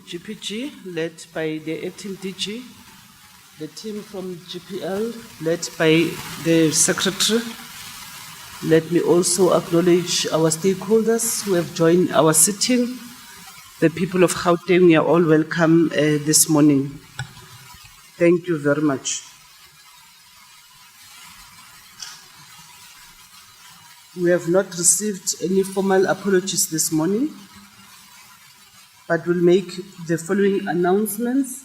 GPG, led by the acting DG, the team from GPL, led by the Secretary. Let me also acknowledge our stakeholders who have joined our sitting. The people of Gauteng, you are all welcome this morning. Thank you very much. We have not received any formal apologies this morning, but we'll make the following announcements.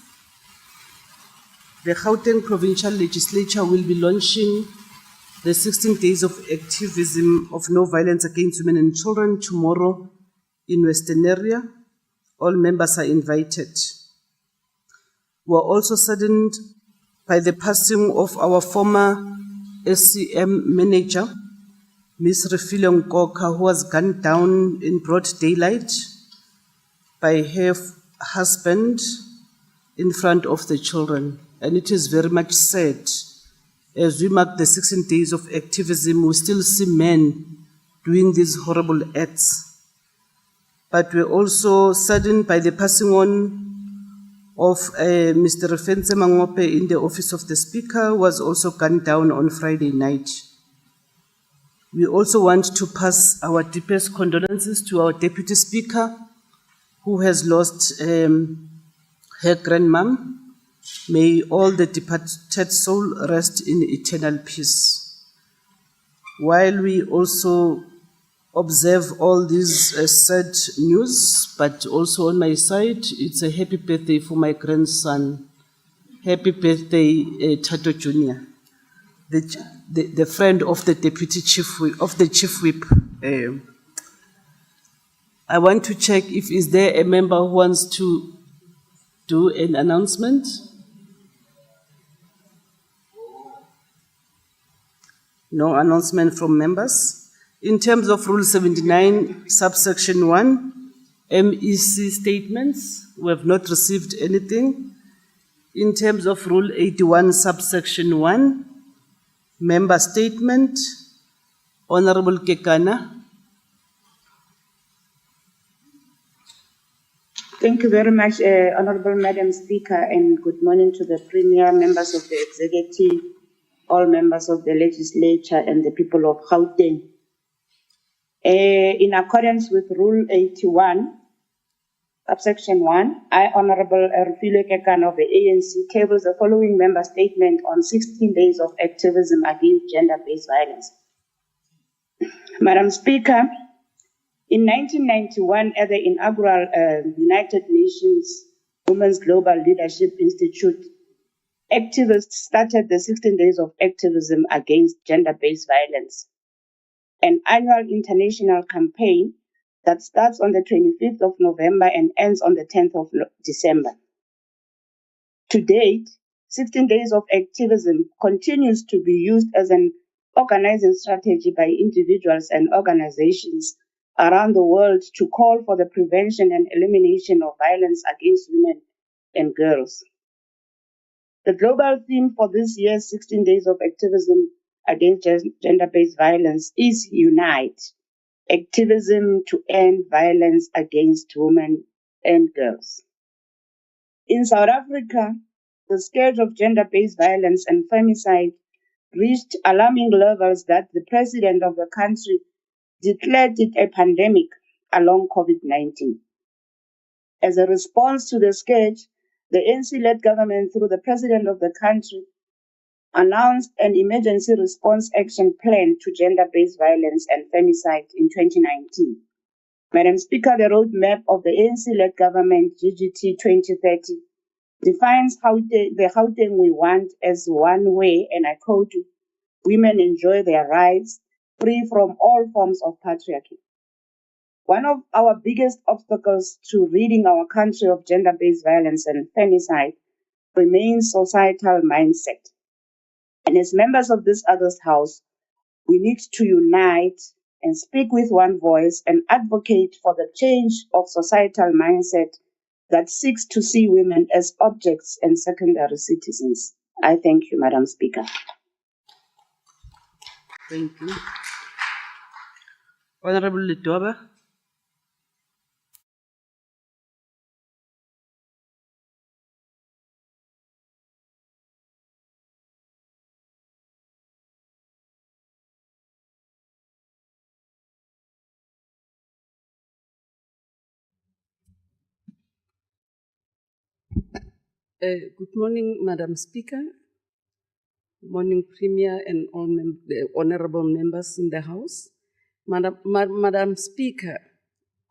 The Gauteng Provincial Legislature will be launching the 16 days of activism of no violence against women and children tomorrow in Western area. All members are invited. We are also saddened by the passing of our former SCM manager, Ms. Refilwe Nkoka, who was gunned down in broad daylight by her husband in front of the children. And it is very much sad. As we mark the 16 days of activism, we still see men doing these horrible acts. But we're also saddened by the passing on of Mr. Refense Mangope in the office of the Speaker, who was also gunned down on Friday night. We also want to pass our deepest condolences to our Deputy Speaker, who has lost her grandmom. May all the departed soul rest in eternal peace. While we also observe all these sad news, but also on my side, it's a happy birthday for my grandson. Happy birthday, Tato Jr., the friend of the Deputy Chief Whip, of the Chief Whip. I want to check if is there a member who wants to do an announcement. No announcement from members. In terms of Rule 79, subsection 1, MEC statements, we have not received anything. In terms of Rule 81, subsection 1, member statement, Honorable Kekana. Thank you very much, Honorable Madam Speaker, and good morning to the Premier, members of the Executive, all members of the Legislature, and the people of Gauteng. In accordance with Rule 81, subsection 1, I, Honorable Refilwe Nkoka of the ANC, tables the following member statement on 16 days of activism against gender-based violence. Madam Speaker, in 1991, at the inaugural United Nations Women's Global Leadership Institute, activists started the 16 days of activism against gender-based violence, an annual international campaign that starts on the 25th of November and ends on the 10th of December. To date, 16 days of activism continues to be used as an organizing strategy by individuals and organizations around the world to call for the prevention and elimination of violence against women and girls. The global theme for this year's 16 days of activism against gender-based violence is Unite, activism to end violence against women and girls. In South Africa, the scourge of gender-based violence and femicide reached alarming levels that the president of the country declared it a pandemic along COVID-19. As a response to the scourge, the ANC-led government, through the president of the country, announced an emergency response action plan to gender-based violence and femicide in 2019. Madam Speaker, the roadmap of the ANC-led government, GGT 2030, defines the Gauteng we want as one way, and I quote, women enjoy their rights free from all forms of patriarchy. One of our biggest obstacles to ridding our country of gender-based violence and femicide remains societal mindset. And as members of this August House, we need to unite and speak with one voice and advocate for the change of societal mindset that seeks to see women as objects and secondary citizens. I thank you, Madam Speaker. Thank you. Honorable Letoba. Good morning, Madam Speaker. Morning, Premier, and all honorable members in the House. Madam Speaker,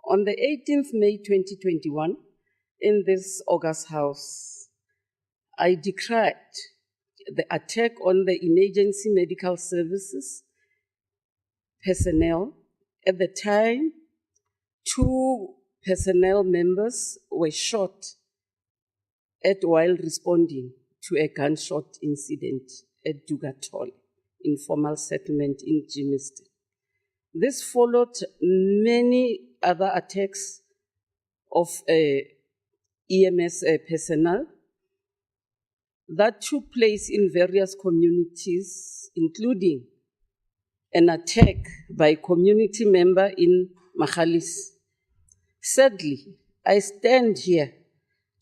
on the 18th May 2021, in this August House, I decried the attack on the emergency medical services personnel. At the time, 2 personnel members were shot while responding to a gunshot incident at Dugatol, informal settlement in Germiston. This followed many other attacks of EMS personnel that took place in various communities, including an attack by a community member in Machalis. Sadly, I stand here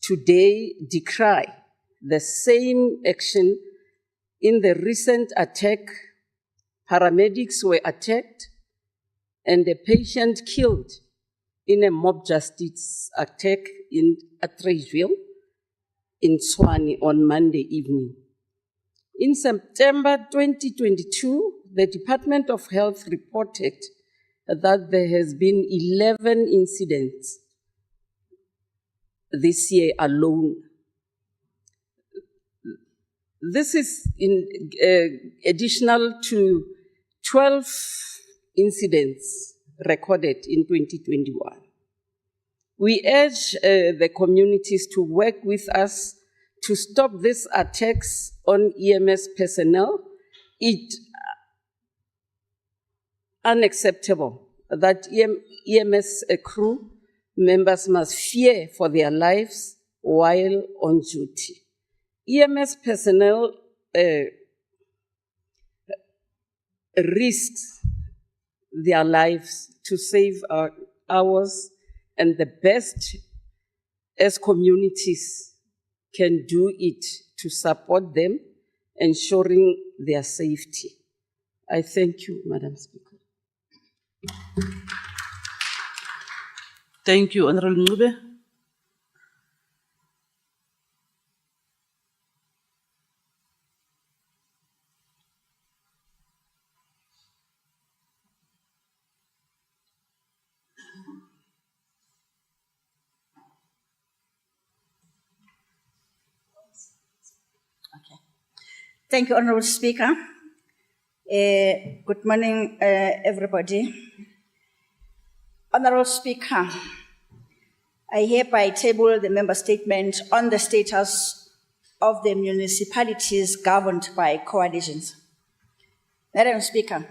today decry the same action in the recent attack. Paramedics were attacked and a patient killed in a mob justice attack in Atteridgeville in Tshwane on Monday evening. In September 2022, the Department of Health reported that there has been 11 incidents this year alone. This is additional to 12 incidents recorded in 2021. We urge the communities to work with us to stop these attacks on EMS personnel. It's unacceptable that EMS crew members must fear for their lives while on duty. EMS personnel risks their lives to save ours, and the best as communities can do it to support them, ensuring their safety. I thank you, Madam Speaker. Thank you, Honorable Ngube. Okay. Thank you, Honorable Speaker. Good morning, everybody. Honorable Speaker, I hereby table the member statement on the status of the municipalities governed by coalitions. Madam Speaker,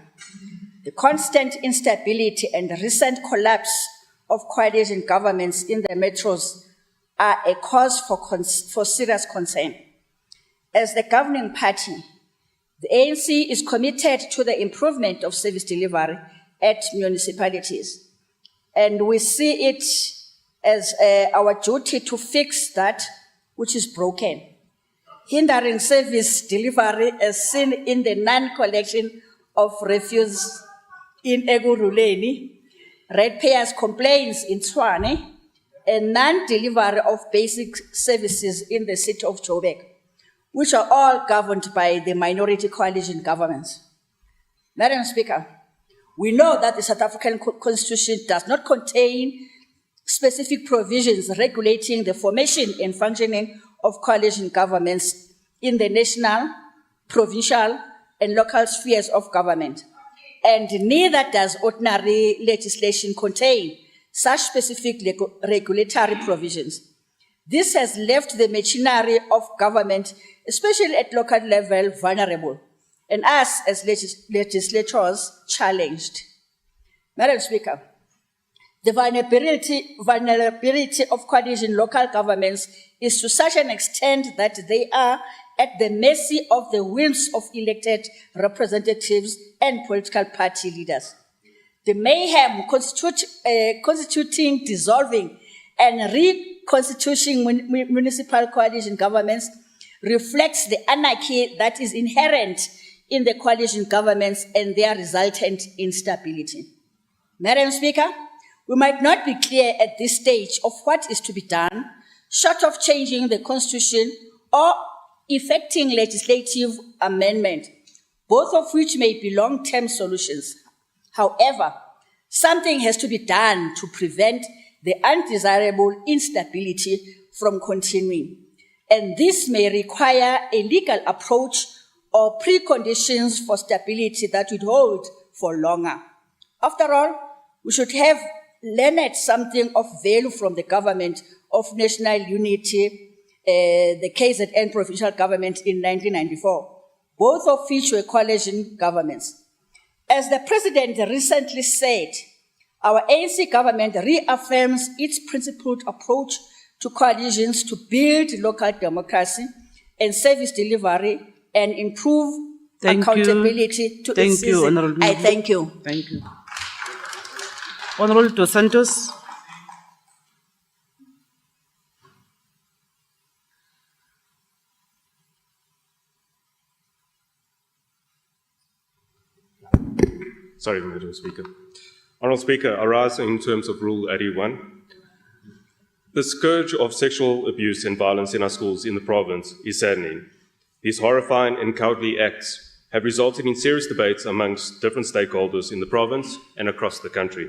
the constant instability and recent collapse of coalition governments in the metros are a cause for serious concern. As the governing party, the ANC is committed to the improvement of service delivery at municipalities, and we see it as our duty to fix that which is broken, hindering service delivery as seen in the non-collection of refuse in Eguruleni, ratepayers' complaints in Tshwane, and non-delivery of basic services in the city of Joburg, which are all governed by the minority coalition governments. Madam Speaker, we know that the South African Constitution does not contain specific provisions regulating the formation and functioning of coalition governments in the national, provincial, and local spheres of government. And neither does ordinary legislation contain such specific regulatory provisions. This has left the machinery of government, especially at local level, vulnerable, and us as legislators challenged. Madam Speaker, the vulnerability of coalition local governments is to such an extent that they are at the mercy of the whims of elected representatives and political party leaders. The mayhem constituting, dissolving, and reconstituting municipal coalition governments reflects the anarchy that is inherent in the coalition governments and their resultant instability. Madam Speaker, we might not be clear at this stage of what is to be done short of changing the constitution or effecting legislative amendment, both of which may be long-term solutions. However, something has to be done to prevent the undesirable instability from continuing. And this may require a legal approach or preconditions for stability that would hold for longer. After all, we should have learned something of value from the government of national unity, the KZN provincial government in 1994, both of which were coalition governments. As the president recently said, our ANC government reaffirms its principled approach to coalitions to build local democracy and service delivery and improve accountability to its Thank you, citizens. Honorable I Member. thank you. Thank you. Honorable Dos Santos. Sorry, Madam Speaker. Honourable Speaker, I rise in terms of Rule 81. The scourge of sexual abuse and violence in our schools in the province is saddening. These horrifying and cowardly acts have resulted in serious debates amongst different stakeholders in the province and across the country.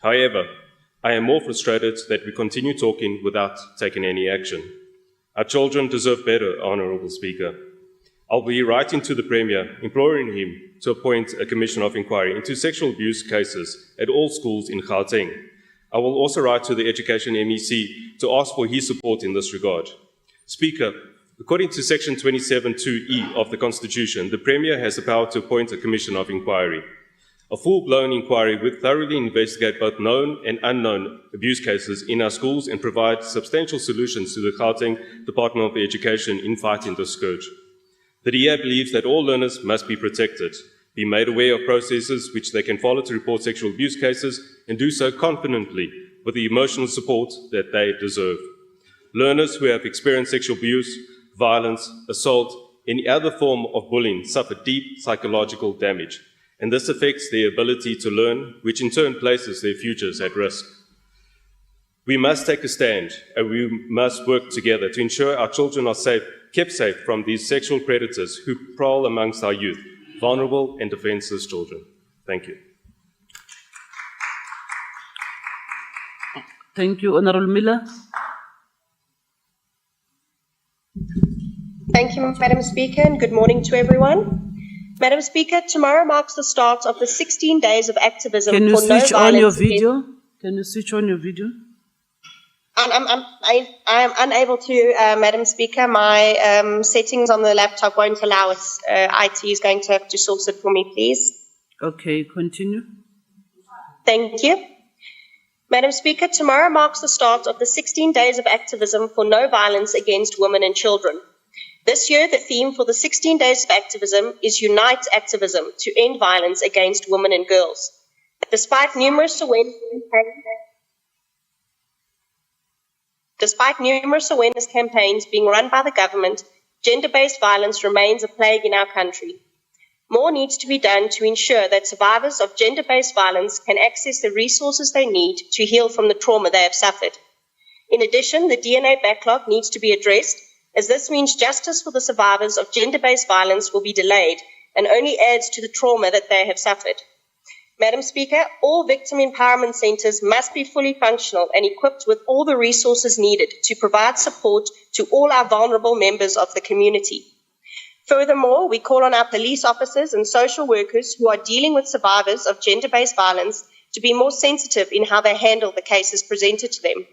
However, I am more frustrated that we continue talking without taking any action. Our children deserve better, Honourable Speaker. I'll be writing to the Premier, imploring him to appoint a commission of inquiry into sexual abuse cases at all schools in Gauteng. I will also write to the Education MEC to ask for his support in this regard. Speaker, according to Section 27(2)(e) of the Constitution, the Premier has the power to appoint a commission of inquiry. A full-blown inquiry would thoroughly investigate both known and unknown abuse cases in our schools and provide substantial solutions to the Gauteng Department of Education in fighting this scourge. The DA believes that all learners must be protected, be made aware of processes which they can follow to report sexual abuse cases, and do so confidently with the emotional support that they deserve. Learners who have experienced sexual abuse, violence, assault, any other form of bullying suffer deep psychological damage, and this affects their ability to learn, which in turn places their futures at risk. We must take a stand, and we must work together to ensure our children are kept safe from these sexual predators who prowl amongst our youth, vulnerable and defenseless children. Thank you. Thank you, Honorable Miller. Thank you, Madam Speaker, and good morning to everyone. Madam Speaker, tomorrow marks the start of the 16 days of activism Can you for no switch on your violence video? Can you switch on your video? I am unable to, Madam Speaker. My settings on the laptop won't allow it. IT is going to have to source it for me, please. Okay, continue. Thank you. Madam Speaker, tomorrow marks the start of the 16 days of activism for no violence against women and children. This year, the theme for the 16 days of activism is Unite Activism to End Violence Against Women and Girls. Despite numerous awareness campaigns being run by the government, gender-based violence remains a plague in our country. More needs to be done to ensure that survivors of gender-based violence can access the resources they need to heal from the trauma they have suffered. In addition, the DNA backlog needs to be addressed, as this means justice for the survivors of gender-based violence will be delayed and only adds to the trauma that they have suffered. Madam Speaker, all victim empowerment centres must be fully functional and equipped with all the resources needed to provide support to all our vulnerable members of the community. Furthermore, we call on our police officers and social workers who are dealing with survivors of gender-based violence to be more sensitive in how they handle the cases presented to them.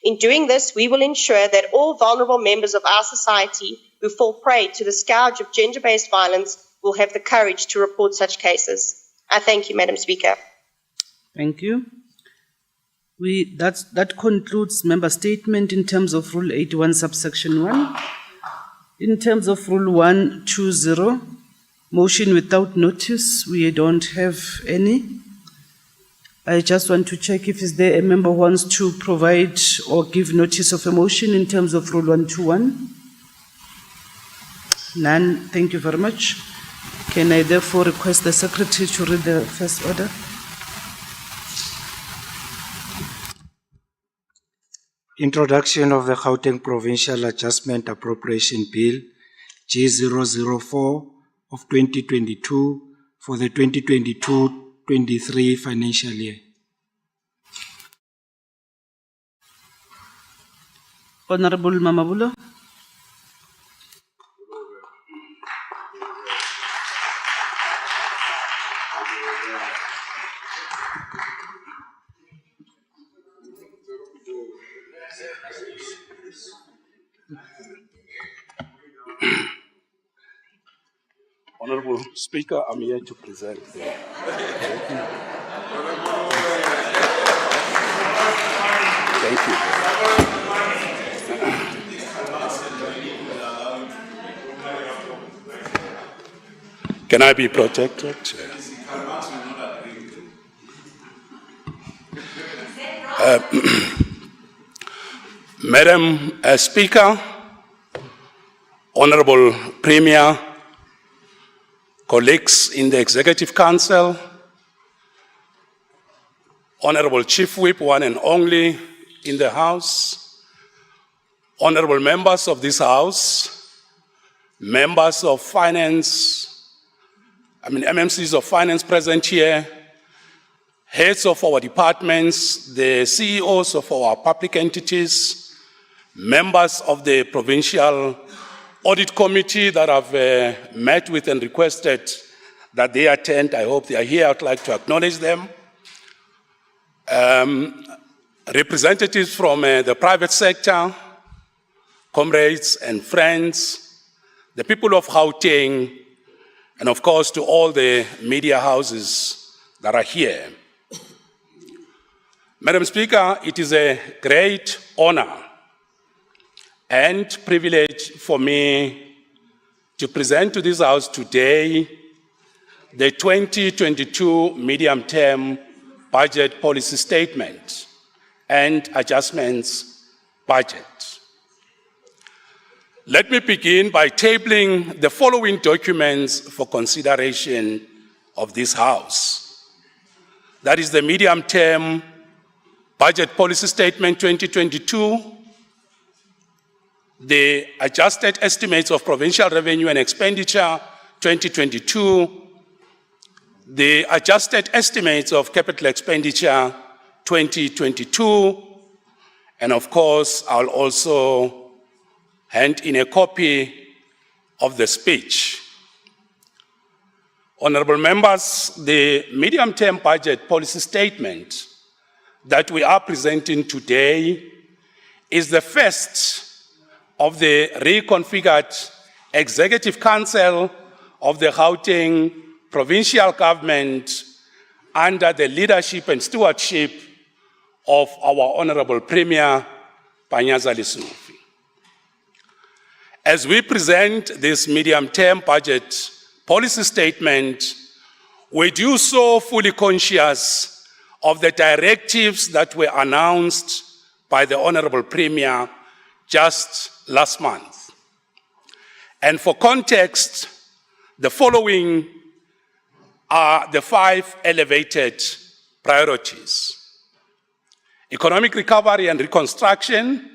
In doing this, we will ensure that all vulnerable members of our society who fall prey to the scourge of gender-based violence will have the courage to report such cases. I thank you, Madam Speaker. Thank you. That concludes member statement in terms of Rule 81, subsection 1. In terms of Rule 120, motion without notice, we don't have any. I just want to check if is there a member who wants to provide or give notice of a motion in terms of Rule 121. None. Thank you very much. Can I therefore request the Secretary to read the first order? Introduction of the Gauteng Provincial Adjustment Appropriation Bill G004 of 2022 for the 2022-23 financial year. Honorable Mamabulo. Honorable Speaker, I'm here to present. Thank you. Can I be protected? Madam Speaker, Honorable Premier, colleagues in the Executive Council, Honorable Chief Whip, one and only in the House, honorable members of this House, members of Finance, MMCs of Finance present here, heads of our departments, the CEOs of our public entities, members of the Provincial Audit Committee that I've met with and requested that they attend. I hope they are here. I'd like to acknowledge them. Representatives from the private sector, comrades and friends, the people of Gauteng, and of course to all the media houses that are here. Madam Speaker, it is a great honor and privilege for me to present to this House today the 2022 medium-term budget policy statement and adjustments budget. Let me begin by tabling the following documents for consideration of this House. That is the medium-term budget policy statement 2022, the adjusted estimates of provincial revenue and expenditure 2022, the adjusted estimates of capital expenditure 2022, and of course, I'll also hand in a copy of the speech. Honorable members, the medium-term budget policy statement that we are presenting today is the first of the reconfigured Executive Council of the Gauteng Provincial Government under the leadership and stewardship of our Honorable Premier, Panyaza Lesufi. As we present this medium-term budget policy statement, we do so fully conscious of the directives that were announced by the Honorable Premier just last month. And for context, the following are the 5 elevated priorities: economic recovery and reconstruction,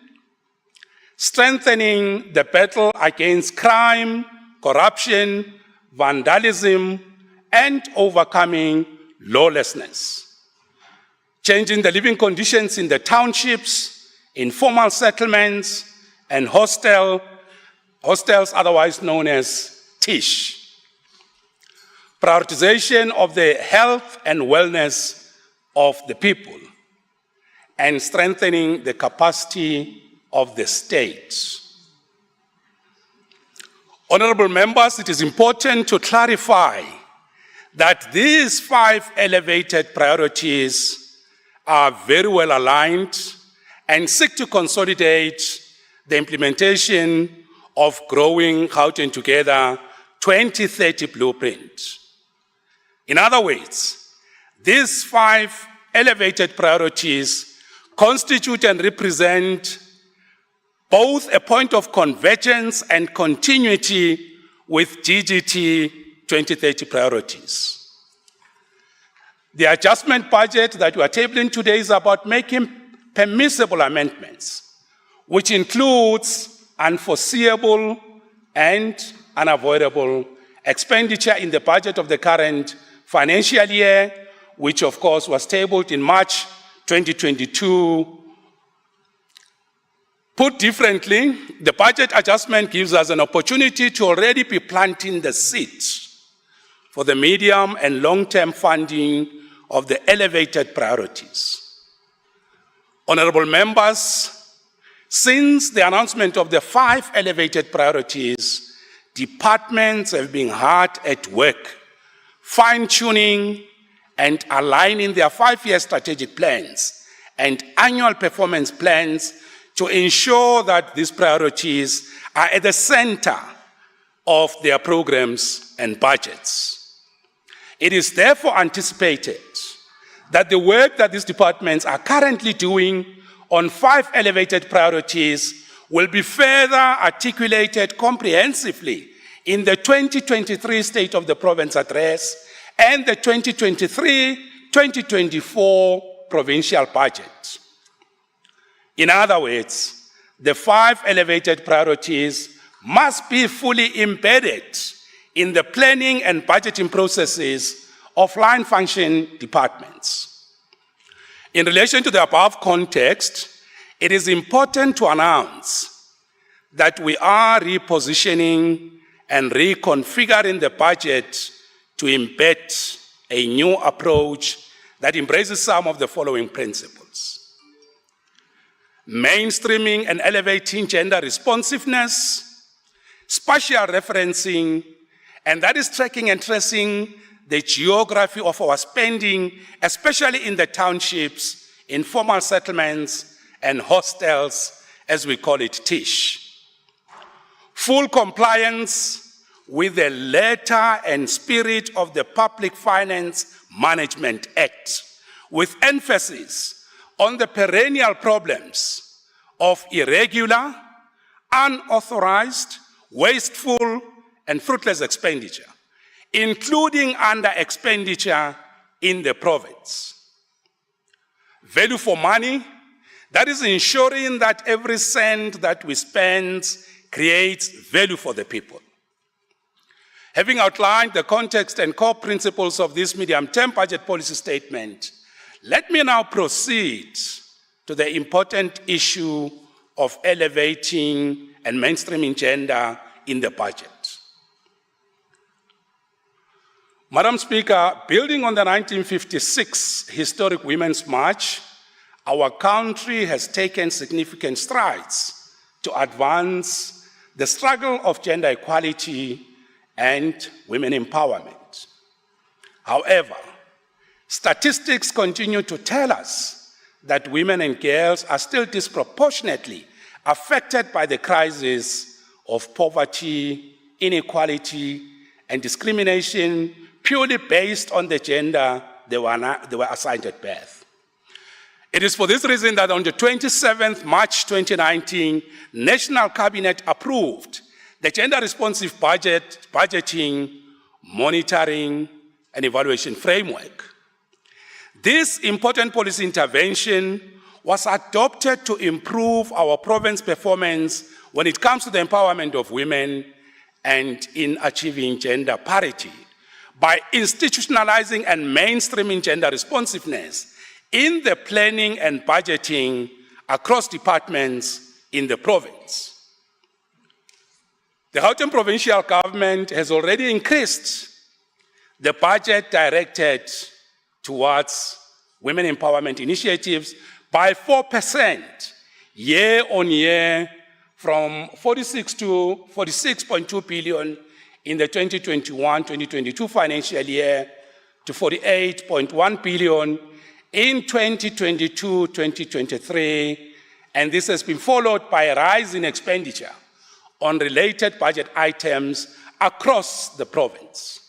strengthening the battle against crime, corruption, vandalism, and overcoming lawlessness, changing the living conditions in the townships, informal settlements, and hostels, otherwise known as TISH. Prioritization of the health and wellness of the people, and strengthening the capacity of the state. Honorable members, it is important to clarify that these 5 elevated priorities are very well aligned and seek to consolidate the implementation of Growing Gauteng Together 2030 blueprint. In other words, these 5 elevated priorities constitute and represent both a point of convergence and continuity with GGT 2030 priorities. The adjustment budget that we are tabling today is about making permissible amendments which includes unforeseeable and unavoidable expenditure in the budget of the current financial year, which of course was tabled in March 2022. Put differently, the budget adjustment gives us an opportunity to already be planting the seeds for the medium and long-term funding of the elevated priorities. Honorable members, since the announcement of the 5 elevated priorities, departments have been hard at work, fine-tuning and aligning their 5-year strategic plans and annual performance plans to ensure that these priorities are at the center of their programs and budgets. It is therefore anticipated that the work that these departments are currently doing on 5 elevated priorities will be further articulated comprehensively in the 2023 State of the Province Address and the 2023-2024 Provincial Budget. In other words, the 5 elevated priorities must be fully embedded in the planning and budgeting processes of line function departments. In relation to the above context, it is important to announce that we are repositioning and reconfiguring the budget to embed a new approach that embraces some of the following principles: mainstreaming and elevating gender responsiveness, spatial referencing, and that is tracking and tracing the geography of our spending, especially in the townships, informal settlements, and hostels, as we call it, TISH. Full compliance with the letter and spirit of the Public Finance Management Act, with emphasis on the perennial problems of irregular, unauthorized, wasteful, and fruitless expenditure, including under expenditure in the province. Value for money, that is ensuring that every cent that we spend creates value for the people. Having outlined the context and core principles of this medium-term budget policy statement, let me now proceed to the important issue of elevating and mainstreaming gender in the budget. Madam Speaker, building on the 1956 historic Women's March, our country has taken significant strides to advance the struggle of gender equality and women empowerment. However, statistics continue to tell us that women and girls are still disproportionately affected by the crisis of poverty, inequality, and discrimination purely based on the gender they were assigned at birth. It is for this reason that on the 27th March 2019, National Cabinet approved the gender-responsive budgeting, monitoring, and evaluation framework. This important policy intervention was adopted to improve our province performance when it comes to the empowerment of women and in achieving gender parity, by institutionalizing and mainstreaming gender responsiveness in the planning and budgeting across departments in the province. The Gauteng provincial government has already increased the budget directed towards women empowerment initiatives by 4% year on year, from 46 to 46.2 billion in the 2021-2022 financial year to 48.1 billion in 2022-2023, and this has been followed by a rise in expenditure on related budget items across the province.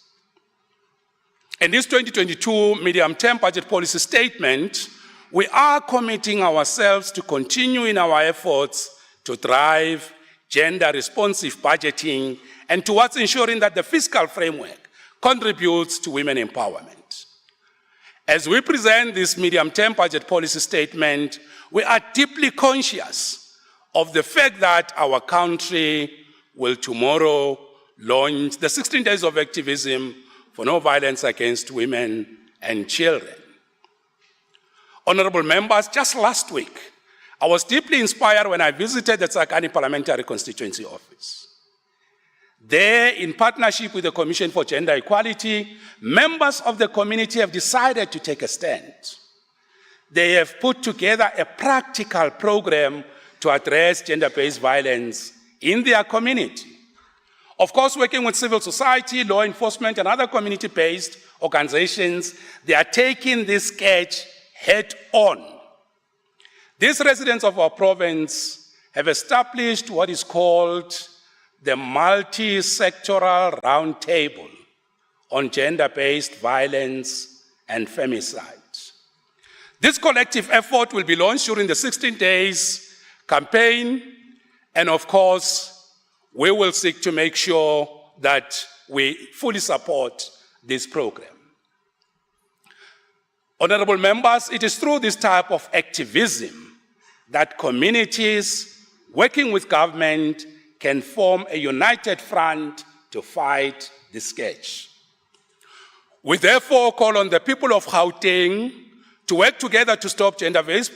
In this 2022 medium-term budget policy statement, we are committing ourselves to continue in our efforts to drive gender-responsive budgeting and towards ensuring that the fiscal framework contributes to women empowerment. As we present this medium-term budget policy statement, we are deeply conscious of the fact that our country will tomorrow launch the 16 days of activism for no violence against women and children. Honorable members, just last week, I was deeply inspired when I visited the Tsakani Parliamentary Constituency Office. There, in partnership with the Commission for Gender Equality, members of the community have decided to take a stand. They have put together a practical program to address gender-based violence in their community. Of course, working with civil society, law enforcement, and other community-based organizations, they are taking this sketch head on. These residents of our province have established what is called the multi-sectoral roundtable on gender-based violence and femicide. This collective effort will be launched during the 16 days campaign, and of course, we will seek to make sure that we fully support this program. Honorable members, it is through this type of activism that communities working with government can form a united front to fight the scourge. We therefore call on the people of Gauteng to work together to stop gender-based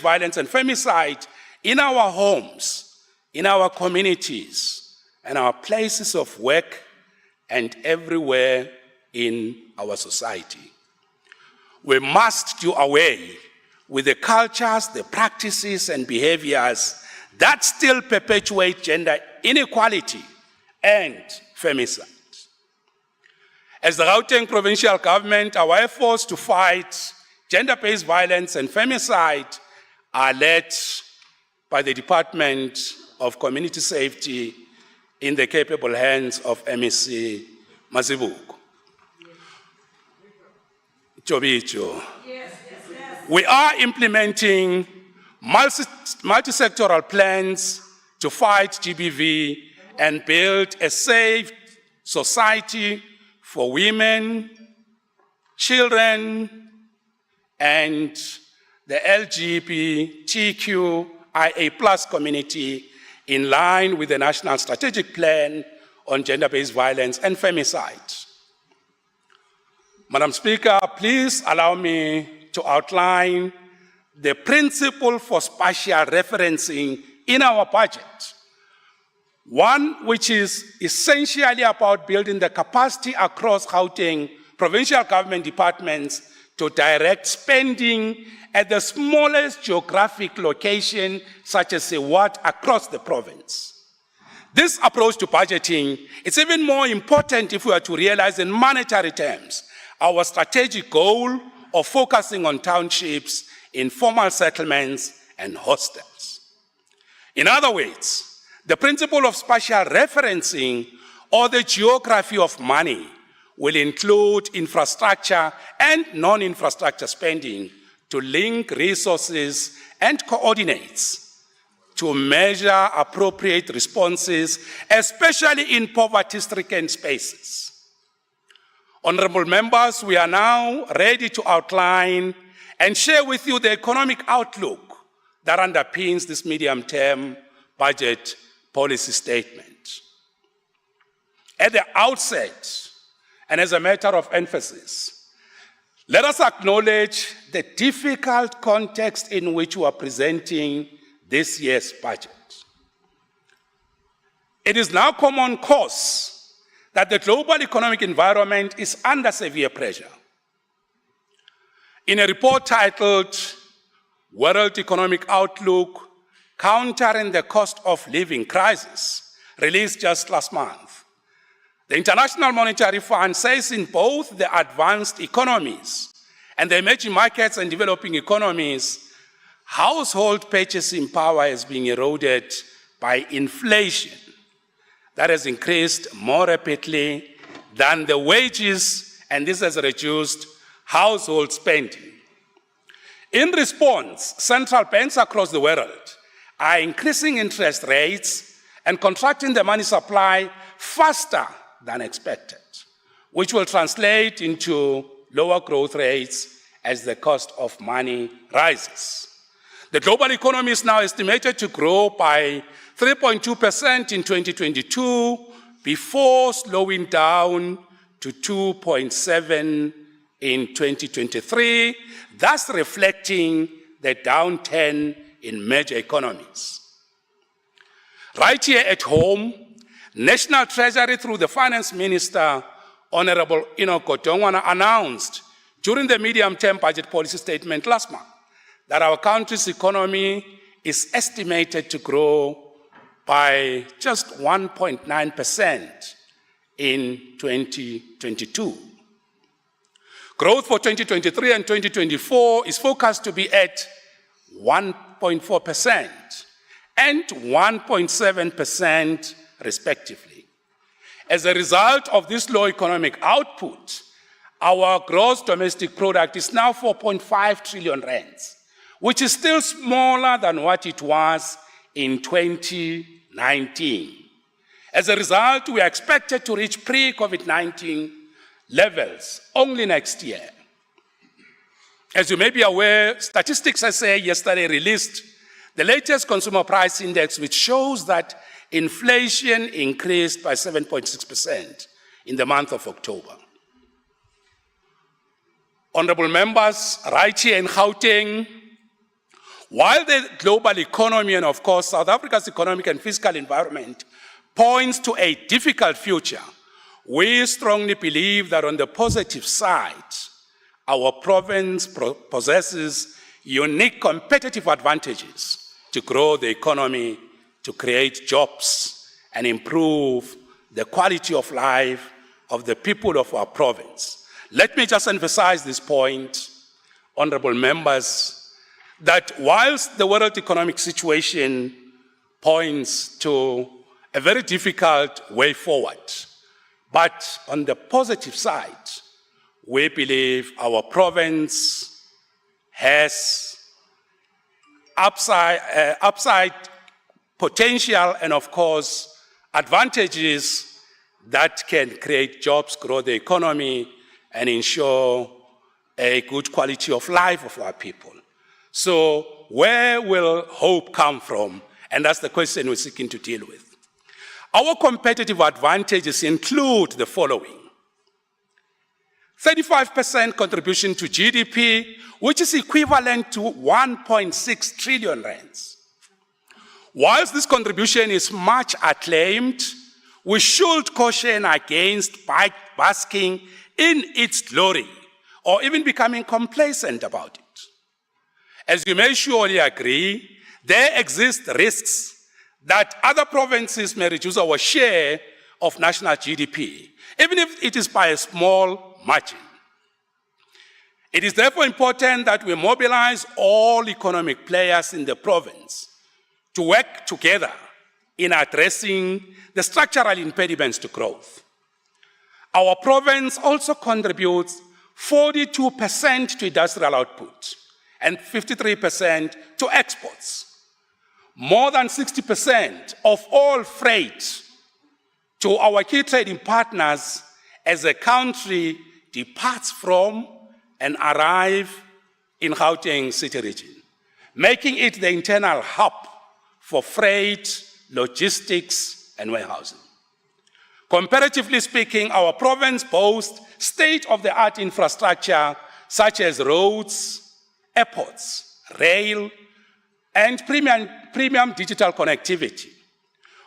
violence and femicide in our homes, in our communities, and our places of work, and everywhere in our society. We must do away with the cultures, the practices, and behaviors that still perpetuate gender inequality and femicide. As the Gauteng provincial government, our efforts to fight gender-based violence and femicide are led by the Department of Community Safety in the capable hands of MEC Mazibuko. Chobicho. We are implementing multi-sectoral plans to fight GBV and build a safe society for women, children, and the LGBTQIA+ community in line with the National Strategic Plan on Gender-Based Violence and Femicide. Madam Speaker, please allow me to outline the principle for spatial referencing in our budget. One which is essentially about building the capacity across Gauteng provincial government departments to direct spending at the smallest geographic location, such as a ward across the province. This approach to budgeting is even more important if we are to realize in monetary terms our strategic goal of focusing on townships, informal settlements, and hostels. In other words, the principle of spatial referencing, or the geography of money, will include infrastructure and non-infrastructure spending to link resources and coordinates to measure appropriate responses, especially in poverty-stricken spaces. Honorable members, we are now ready to outline and share with you the economic outlook that underpins this medium-term budget policy statement. At the outset, and as a matter of emphasis, let us acknowledge the difficult context in which we are presenting this year's budget. It is now common cause that the global economic environment is under severe pressure. In a report titled World Economic Outlook, Countering the Cost of Living Crisis, released just last month, the International Monetary Fund says in both the advanced economies and the emerging markets and developing economies, household purchasing power is being eroded by inflation that has increased more rapidly than the wages, and this has reduced household spending. In response, central banks across the world are increasing interest rates and contracting the money supply faster than expected, which will translate into lower growth rates as the cost of money rises. The global economy is now estimated to grow by 3.2% in 2022 before slowing down to 2.7% in 2023, thus reflecting the downturn in major economies. Right here at home, National Treasury through the Finance Minister, Honorable Gauteng, announced during the medium-term budget policy statement last month that our country's economy is estimated to grow by just 1.9% in 2022. Growth for 2023 and 2024 is forecast to be at 1.4% and 1.7% respectively. As a result of this low economic output, our gross domestic product is now 4.5 trillion rands, which is still smaller than what it was in 2019. As a result, we are expected to reach pre-COVID-19 levels only next year. As you may be aware, Statistics SA yesterday released the latest consumer price index, which shows that inflation increased by 7.6% in the month of October. Honorable members, right here in Gauteng, while the global economy and, of course, South Africa's economic and fiscal environment points to a difficult future, we strongly believe that on the positive side, our province possesses unique competitive advantages to grow the economy, to create jobs, and improve the quality of life of the people of our province. Let me just emphasize this point, honorable members, that whilst the world economic situation points to a very difficult way forward, but on the positive side, we believe our province has upside potential and, of course, advantages that can create jobs, grow the economy, and ensure a good quality of life of our people. So where will hope come from? And that's the question we're seeking to deal with. Our competitive advantages include the following: 35% contribution to GDP, which is equivalent to 1.6 trillion rands. Whilst this contribution is much acclaimed, we should caution against basking in its glory or even becoming complacent about it. As you may surely agree, there exist risks that other provinces may reduce our share of national GDP, even if it is by a small margin. It is therefore important that we mobilize all economic players in the province to work together in addressing the structural impediments to growth. Our province also contributes 42% to industrial output and 53% to exports. More than 60% of all freight to our key trading partners as a country departs from and arrive in Gauteng city region, making it the internal hub for freight, logistics, and warehousing. Comparatively speaking, our province boasts state-of-the-art infrastructure such as roads, airports, rail, and premium digital connectivity.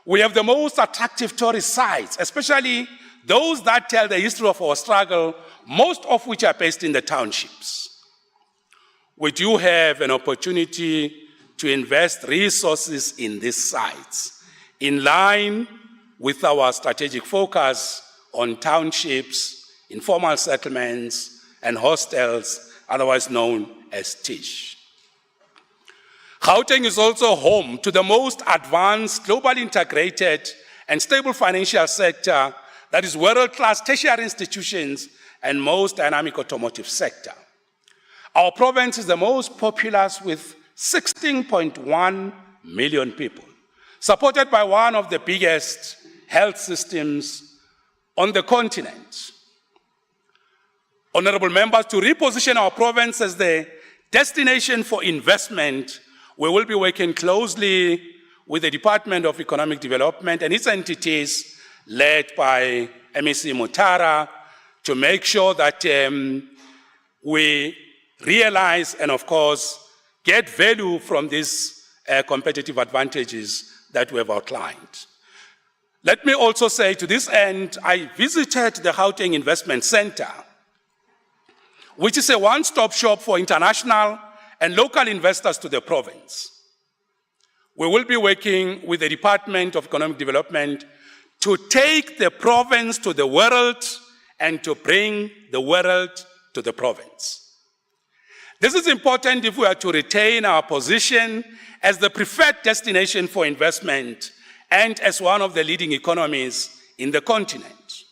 We have the most attractive tourist sites, especially those that tell the history of our struggle, most of which are based in the townships. We do have an opportunity to invest resources in these sites, in line with our strategic focus on townships, informal settlements, and hostels, otherwise known as TISH. Gauteng is also home to the most advanced, globally integrated, and stable financial sector that is world-class tertiary institutions and most dynamic automotive sector. Our province is the most populous with 16.1 million people, supported by one of the biggest health systems on the continent. Honorable members, to reposition our province as the destination for investment, we will be working closely with the Department of Economic Development and its entities led by MEC Mutara to make sure that we realize and, of course, get value from these competitive advantages that we have outlined. Let me also say, to this end, I visited the Gauteng Investment Center, which is a one-stop shop for international and local investors to the province. We will be working with the Department of Economic Development to take the province to the world and to bring the world to the province. This is important if we are to retain our position as the preferred destination for investment and as one of the leading economies in the continent.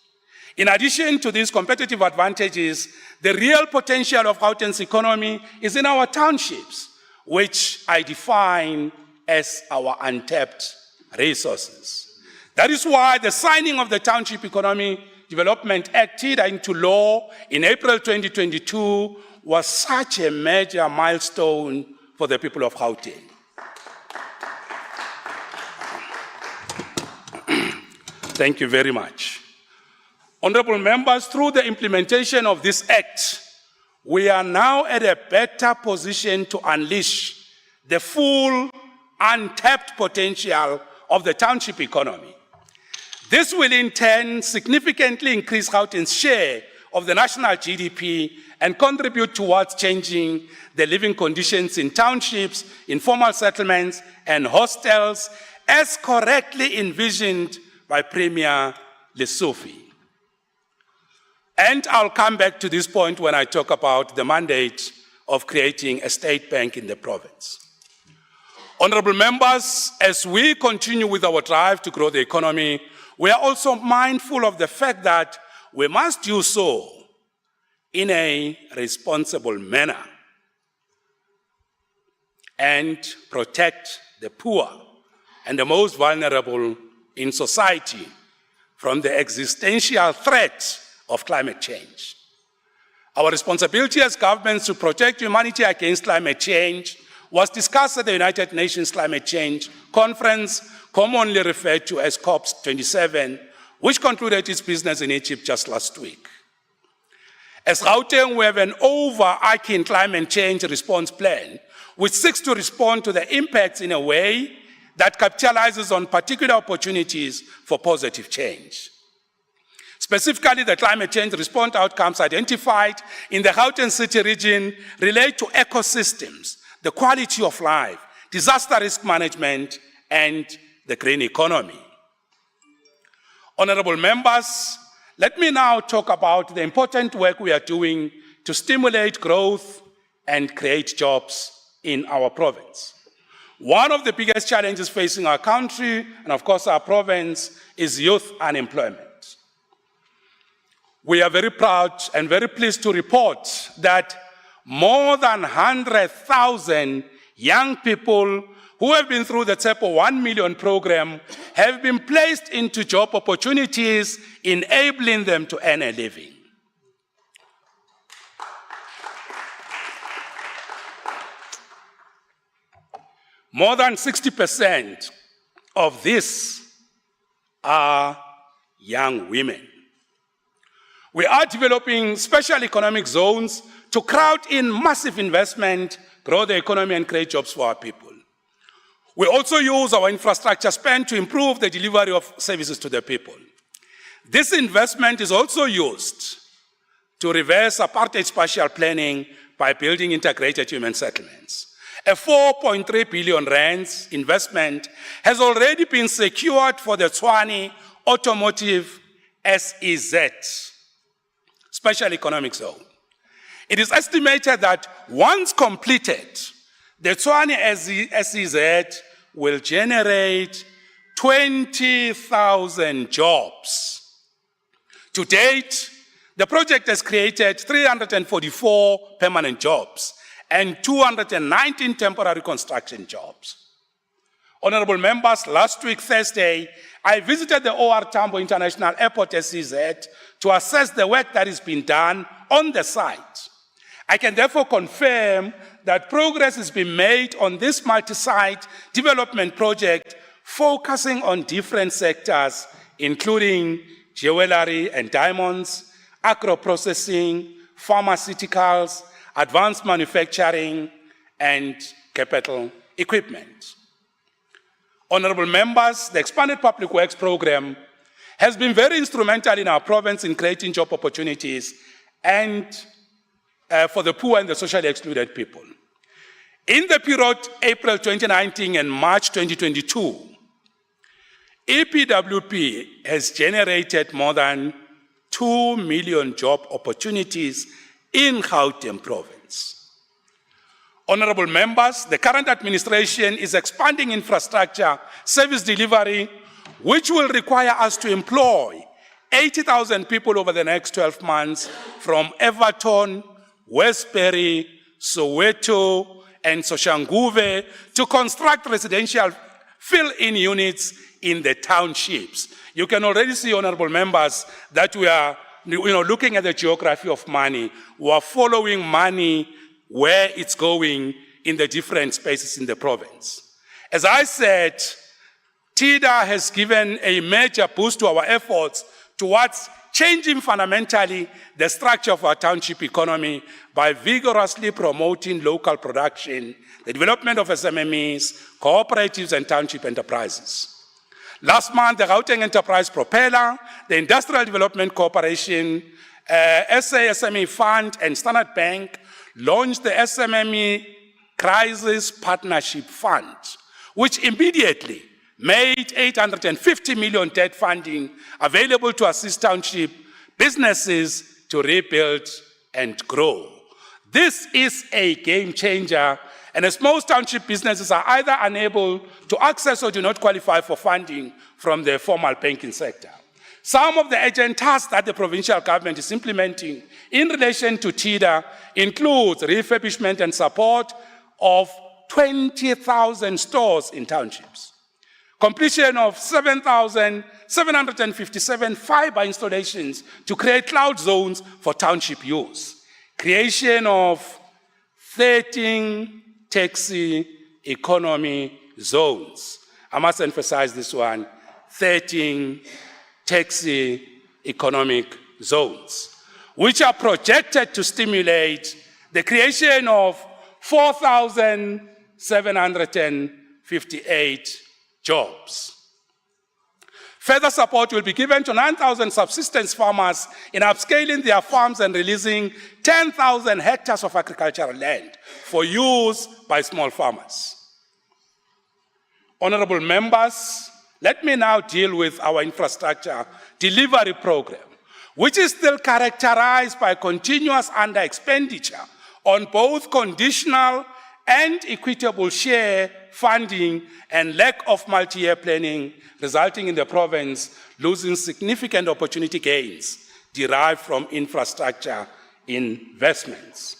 In addition to these competitive advantages, the real potential of Gauteng's economy is in our townships, which I define as our untapped resources. That is why the signing of the Township Economy Development Act into law in April 2022 was such a major milestone for the people of Gauteng. Thank you very much. Honorable members, through the implementation of this act, we are now at a better position to unleash the full untapped potential of the township economy. This will in turn significantly increase Gauteng's share of the national GDP and contribute towards changing the living conditions in townships, informal settlements, and hostels, as correctly envisioned by Premier Lesofie. And I'll come back to this point when I talk about the mandate of creating a state bank in the province. Honorable members, as we continue with our drive to grow the economy, we are also mindful of the fact that we must do so in a responsible manner and protect the poor and the most vulnerable in society from the existential threat of climate change. Our responsibility as governments to protect humanity against climate change was discussed at the United Nations Climate Change Conference, commonly referred to as COP27, which concluded its business in Egypt just last week. As Gauteng, we have an overarching climate change response plan, which seeks to respond to the impacts in a way that capitalizes on particular opportunities for positive change. Specifically, the climate change response outcomes identified in the Gauteng City region relate to ecosystems, the quality of life, disaster risk management, and the green economy. Honorable members, let me now talk about the important work we are doing to stimulate growth and create jobs in our province. One of the biggest challenges facing our country, and of course our province, is youth unemployment. We are very proud and very pleased to report that more than 100,000 young people who have been through the TSEPO 1 million program have been placed into job opportunities, enabling them to earn a living. More than 60% of this are young women. We are developing special economic zones to crowd in massive investment, grow the economy, and create jobs for our people. We also use our infrastructure spend to improve the delivery of services to the people. This investment is also used to reverse apartheid spatial planning by building integrated human settlements. A 4.3 billion rands investment has already been secured for the Tshwane Automotive SEZ, Special Economic Zone. It is estimated that once completed, the Tshwane SEZ will generate 20,000 jobs. To date, the project has created 344 permanent jobs and 219 temporary construction jobs. Honorable members, last week, Thursday, I visited the OR Tambo International Airport SEZ to assess the work that is being done on the site. I can therefore confirm that progress has been made on this multi-site development project focusing on different sectors, including jewelry and diamonds, agro-processing, pharmaceuticals, advanced manufacturing, and capital equipment. Honorable members, the expanded public works program has been very instrumental in our province in creating job opportunities and for the poor and the socially excluded people. In the period April 2019 and March 2022, EPWP has generated more than 2 million job opportunities in Gauteng province. Honorable members, the current administration is expanding infrastructure service delivery, which will require us to employ 80,000 people over the next 12 months from Everton, Westbury, Soweto, and Soshanguve to construct residential fill-in units in the townships. You can already see, honorable members, that we are looking at the geography of money. We are following money where it's going in the different spaces in the province. As I said, TIDA has given a major boost to our efforts towards changing fundamentally the structure of our township economy by vigorously promoting local production, the development of SMMEs, cooperatives, and township enterprises. Last month, the Gauteng Enterprise Propeller, the Industrial Development Corporation, SME Fund, and Standard Bank launched the SMME Crisis Partnership Fund, which immediately made 850 million debt funding available to assist township businesses to rebuild and grow. This is a game changer, and as most township businesses are either unable to access or do not qualify for funding from the formal banking sector. Some of the urgent tasks that the provincial government is implementing in relation to TIDA includes refurbishment and support of 20,000 stores in townships, completion of 7,757 fiber installations to create cloud zones for township use, creation of 13 taxi economy zones. I must emphasize this one, 13 taxi economic zones, which are projected to stimulate the creation of 4,758 jobs. Further support will be given to 9,000 subsistence farmers in upscaling their farms and releasing 10,000 hectares of agricultural land for use by small farmers. Honorable members, let me now deal with our infrastructure delivery program, which is still characterized by continuous under-expenditure on both conditional and equitable share funding and lack of multi-year planning, resulting in the province losing significant opportunity gains derived from infrastructure investments.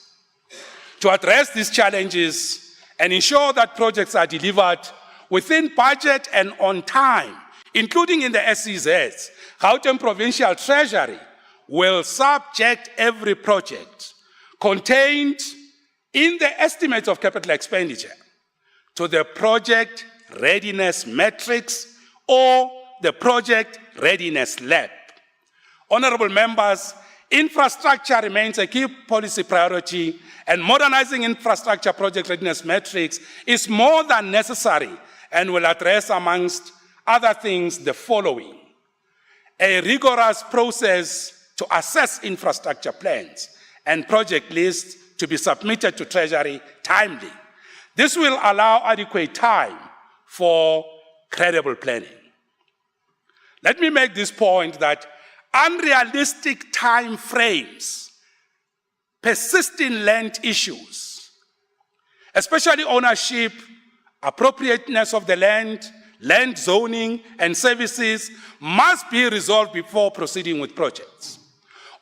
To address these challenges and ensure that projects are delivered within budget and on time, including in the SEZs, Gauteng Provincial Treasury will subject every project contained in the estimates of capital expenditure to the project readiness matrix or the project readiness lab. Honorable members, infrastructure remains a key policy priority, and modernizing infrastructure project readiness matrix is more than necessary and will address, amongst other things, the following: a rigorous process to assess infrastructure plans and project lists to be submitted to Treasury timely. This will allow adequate time for credible planning. Let me make this point that unrealistic time frames, persisting land issues, especially ownership, appropriateness of the land, land zoning, and services must be resolved before proceeding with projects.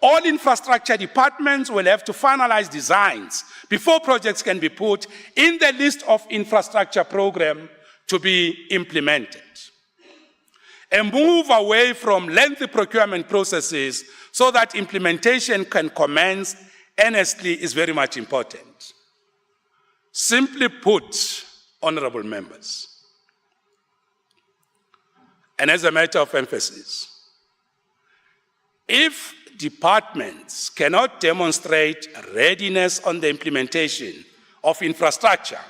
All infrastructure departments will have to finalize designs before projects can be put in the list of infrastructure program to be implemented. A move away from lengthy procurement processes so that implementation can commence earnestly is very much important. Simply put, honorable members, and as a matter of emphasis, if departments cannot demonstrate readiness on the implementation of infrastructure,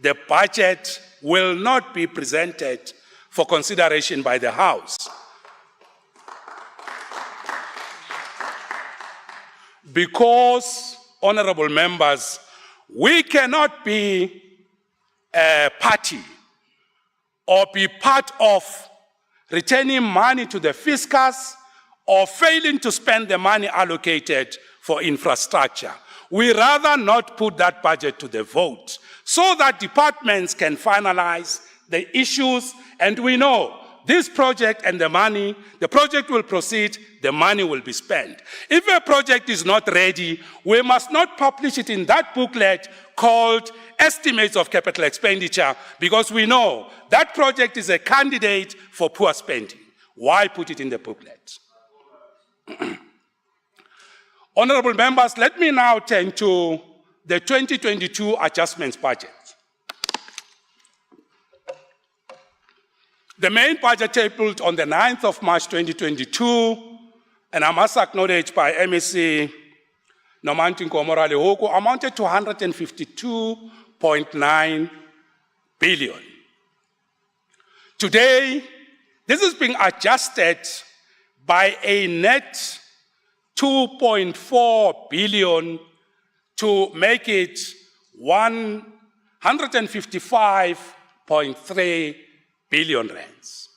the budget will not be presented for consideration by the House. Because, honorable members, we cannot be a party or be part of returning money to the fiscus or failing to spend the money allocated for infrastructure. We rather not put that budget to the vote so that departments can finalize the issues, and we know this project and the project will proceed, the money will be spent. If a project is not ready, we must not publish it in that booklet called Estimates of Capital Expenditure, because we know that project is a candidate for poor spending. Why put it in the booklet? Honorable members, let me now turn to the 2022 adjustments budget. The main budget tabled on the 9th of March 2022, and I must acknowledge by MEC Nomanti Nkomorale Hoko, amounted to 152.9 billion. Today, this is being adjusted by a net 2.4 billion to make it 155.3 billion rands.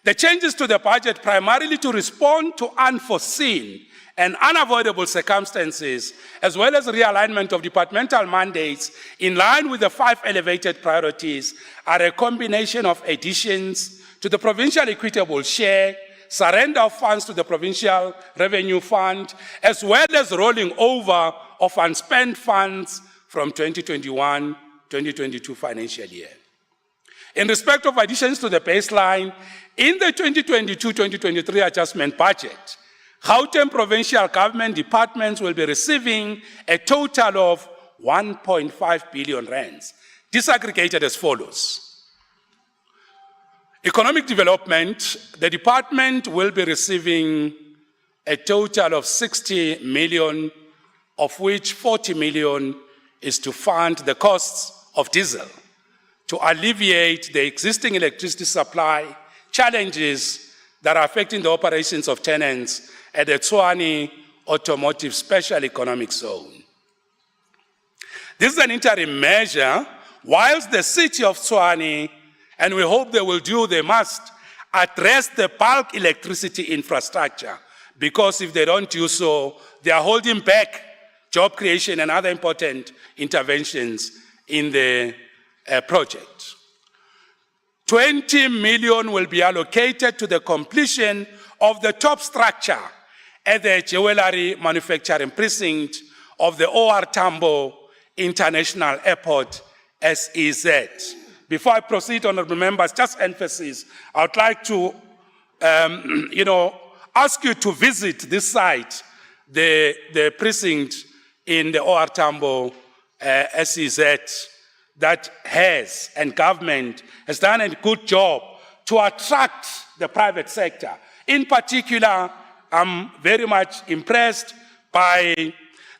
The changes to the budget primarily to respond to unforeseen and unavoidable circumstances, as well as realignment of departmental mandates in line with the 5 elevated priorities, are a combination of additions to the provincial equitable share, surrender of funds to the Provincial Revenue Fund, as well as rolling over of unspent funds from 2021-2022 financial year. In respect of additions to the baseline, in the 2022-2023 adjustment budget, Gauteng provincial government departments will be receiving a total of 1.5 billion rands, disaggregated as follows. Economic development, the department will be receiving a total of 60 million, of which 40 million is to fund the costs of diesel, to alleviate the existing electricity supply challenges that are affecting the operations of tenants at the Tshwane Automotive Special Economic Zone. This is an interim measure, whilst the city of Tshwane, and we hope they will do, they must address the bulk electricity infrastructure, because if they don't do so, they are holding back job creation and other important interventions in the project. 20 million will be allocated to the completion of the top structure at the jewelry manufacturing precinct of the OR Tambo International Airport, SEZ. Before I proceed, honorable members, just emphasis, I would like to ask you to visit this site, the precinct in the OR Tambo SEZ, that has, and government has done a good job to attract the private sector. In particular, I'm very much impressed by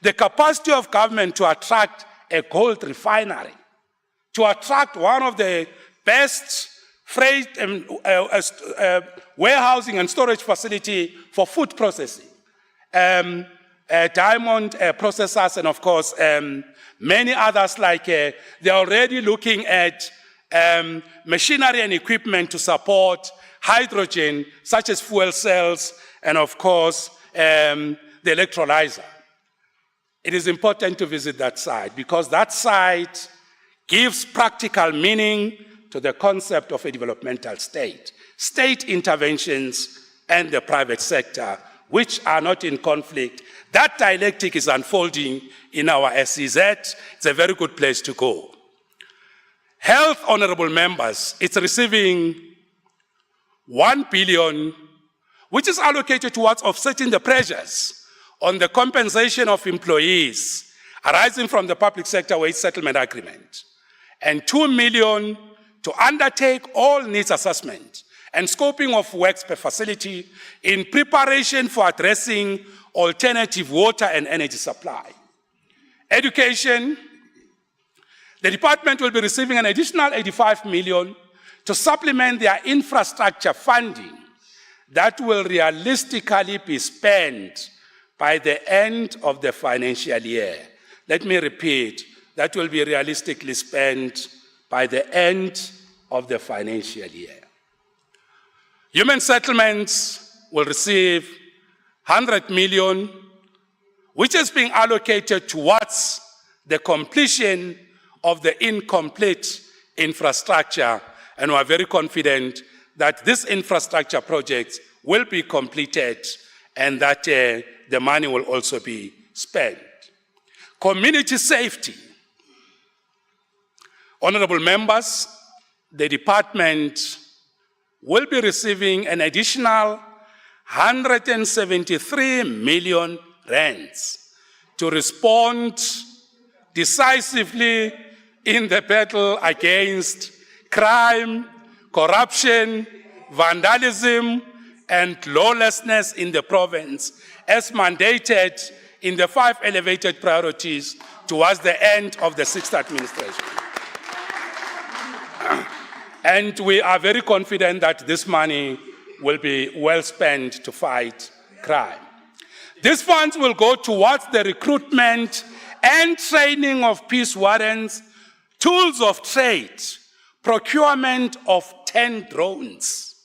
the capacity of government to attract a gold refinery, to attract one of the best freight warehousing and storage facility for food processing, diamond processors, and of course, many others like they're already looking at machinery and equipment to support hydrogen, such as fuel cells, and of course, the electrolyzer. It is important to visit that site because that site gives practical meaning to the concept of a developmental state. State interventions and the private sector, which are not in conflict. That dialectic is unfolding in our SEZ. It's a very good place to go. Health, honorable members, it's receiving 1 billion, which is allocated towards offsetting the pressures on the compensation of employees arising from the public sector wage settlement agreement, and 2 million to undertake all needs assessment and scoping of works per facility in preparation for addressing alternative water and energy supply. Education, the department will be receiving an additional 85 million to supplement their infrastructure funding that will realistically be spent by the end of the financial year. Let me repeat, that will be realistically spent by the end of the financial year. Human settlements will receive 100 million, which is being allocated towards the completion of the incomplete infrastructure, and we are very confident that this infrastructure project will be completed and that the money will also be spent. Community safety. Honorable members, the department will be receiving an additional 173 million rands to respond decisively in the battle against crime, corruption, vandalism, and lawlessness in the province, as mandated in the 5 elevated priorities towards the end of the 6th administration. And we are very confident that this money will be well spent to fight crime. These funds will go towards the recruitment and training of peace wardens, tools of trade, procurement of 10 drones,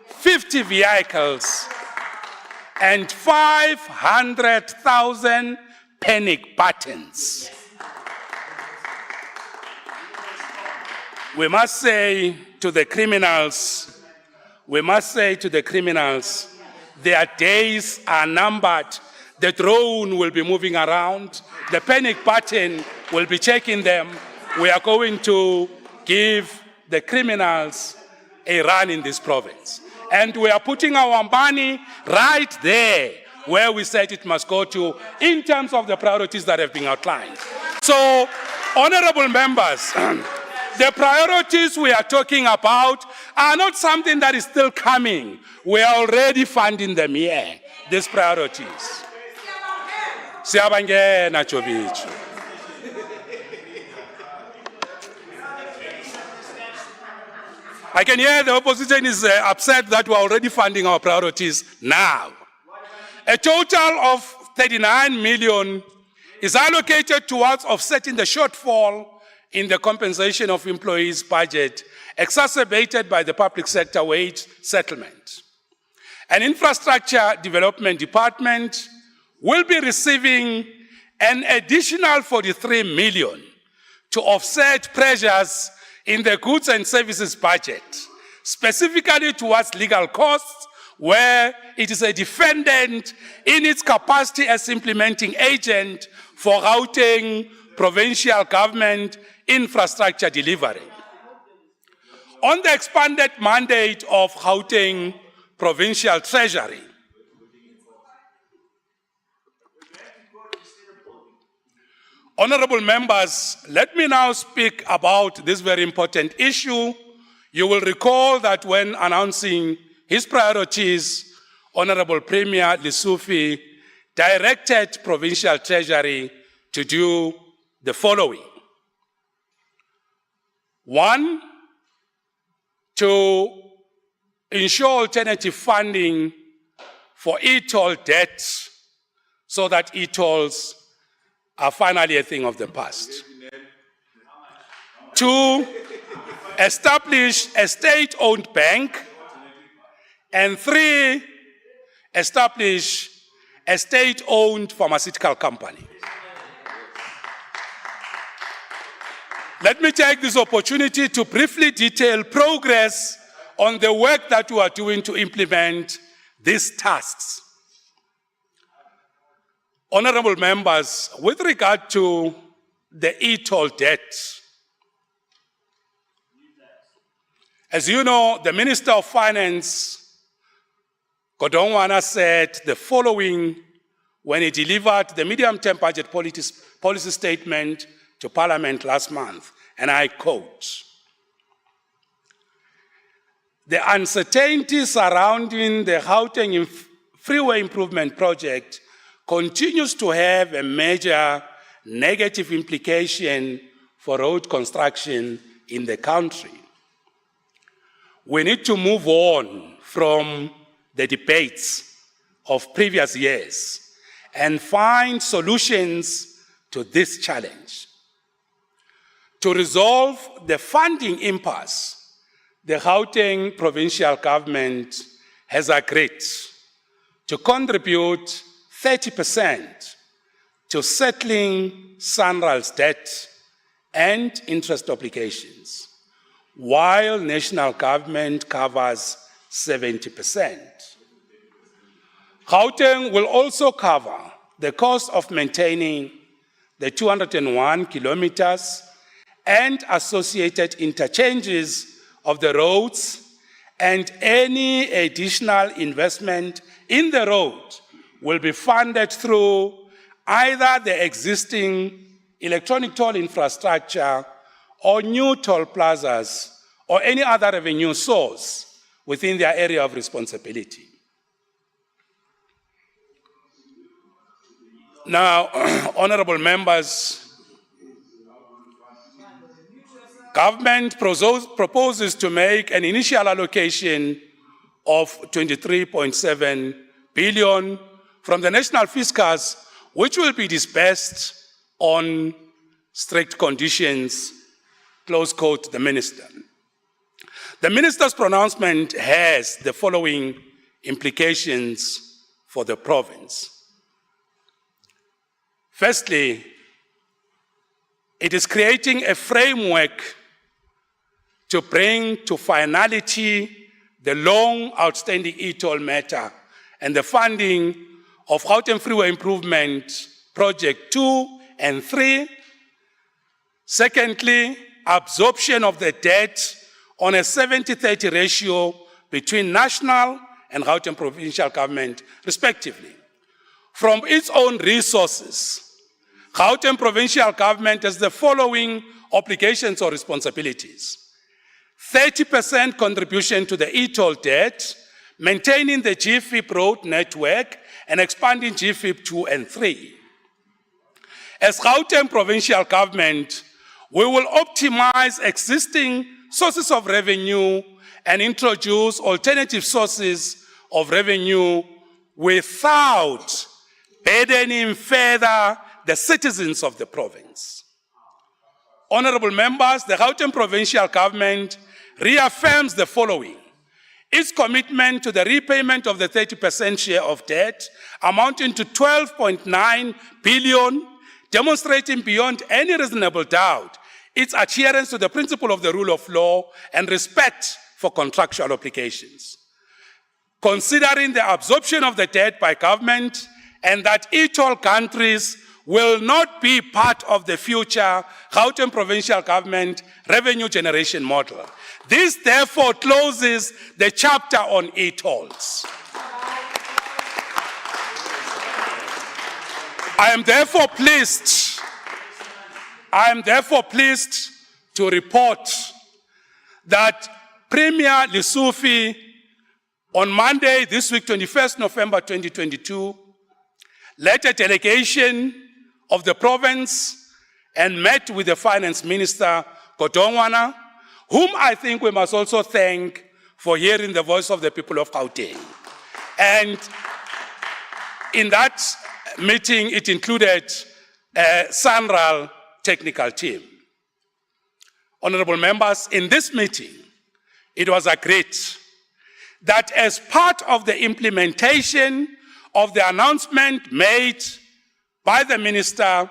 50 vehicles, and 500,000 panic buttons. We must say to the criminals, their days are numbered. The drone will be moving around. The panic button will be checking them. We are going to give the criminals a run in this province. And we are putting our money right there where we said it must go to in terms of the priorities that have been outlined. So, honorable members, the priorities we are talking about are not something that is still coming. We are already funding them here, these priorities. Siyabangena Chobichu. I can hear the opposition is upset that we are already funding our priorities now. A total of 39 million is allocated towards offsetting the shortfall in the compensation of employees' budget exacerbated by the public sector wage settlement. An infrastructure development department will be receiving an additional 43 million to offset pressures in the goods and services budget, specifically towards legal costs, where it is a defendant in its capacity as implementing agent for Gauteng provincial government infrastructure delivery. On the expanded mandate of Gauteng Provincial Treasury, honorable members, let me now speak about this very important issue. You will recall that when announcing his priorities, Honorable Premier Lesufi directed Provincial Treasury to do the following. 1, to ensure alternative funding for e-toll debt so that e-tolls are finally a thing of the past. 2, establish a state-owned bank. And 3, establish a state-owned pharmaceutical company. Let me take this opportunity to briefly detail progress on the work that we are doing to implement these tasks. Honorable members, with regard to the e-toll debt, as you know, the Minister of Finance, Gauteng, said the following when he delivered the medium-term budget policy statement to Parliament last month, and I quote, "The uncertainty surrounding the Gauteng freeway improvement project continues to have a major negative implication for road construction in the country. We need to move on from the debates of previous years and find solutions to this challenge. To resolve the funding impasse, the Gauteng provincial government has agreed to contribute 30% to settling SANRAL's debt and interest obligations, while national government covers 70%. Gauteng will also cover the cost of maintaining the 201 kilometers and associated interchanges of the roads, and any additional investment in the road will be funded through either the existing electronic toll infrastructure or new toll plazas or any other revenue source within their area of responsibility. Now, honorable members, government proposes to make an initial allocation of 23.7 billion from the national fiscus, which will be dispersed on strict conditions, close quote the minister. The minister's pronouncement has the following implications for the province. Firstly, it is creating a framework to bring to finality the long outstanding e-toll matter and the funding of Gauteng Freeway Improvement Project 2 and 3. Secondly, absorption of the debt on a 70-30 ratio between national and Gauteng provincial government, respectively. From its own resources, Gauteng provincial government has the following obligations or responsibilities: 30% contribution to the e-toll debt, maintaining the GFIP road network, and expanding GFIP 2 and 3. As Gauteng provincial government, we will optimize existing sources of revenue and introduce alternative sources of revenue without burdening further the citizens of the province. Honorable members, the Gauteng provincial government reaffirms the following: its commitment to the repayment of the 30% share of debt amounting to 12.9 billion, demonstrating beyond any reasonable doubt its adherence to the principle of the rule of law and respect for contractual obligations. Considering the absorption of the debt by government and that e-toll countries will not be part of the future Gauteng provincial government revenue generation model, this therefore closes the chapter on e-tolls. I am therefore pleased to report that Premier Lesufi on Monday this week, 21st November 2022, led a delegation of the province and met with the finance minister, Gauteng, whom I think we must also thank for hearing the voice of the people of Gauteng. And in that meeting, it included a SANRAL technical team. Honorable members, in this meeting, it was agreed that as part of the implementation of the announcement made by the minister,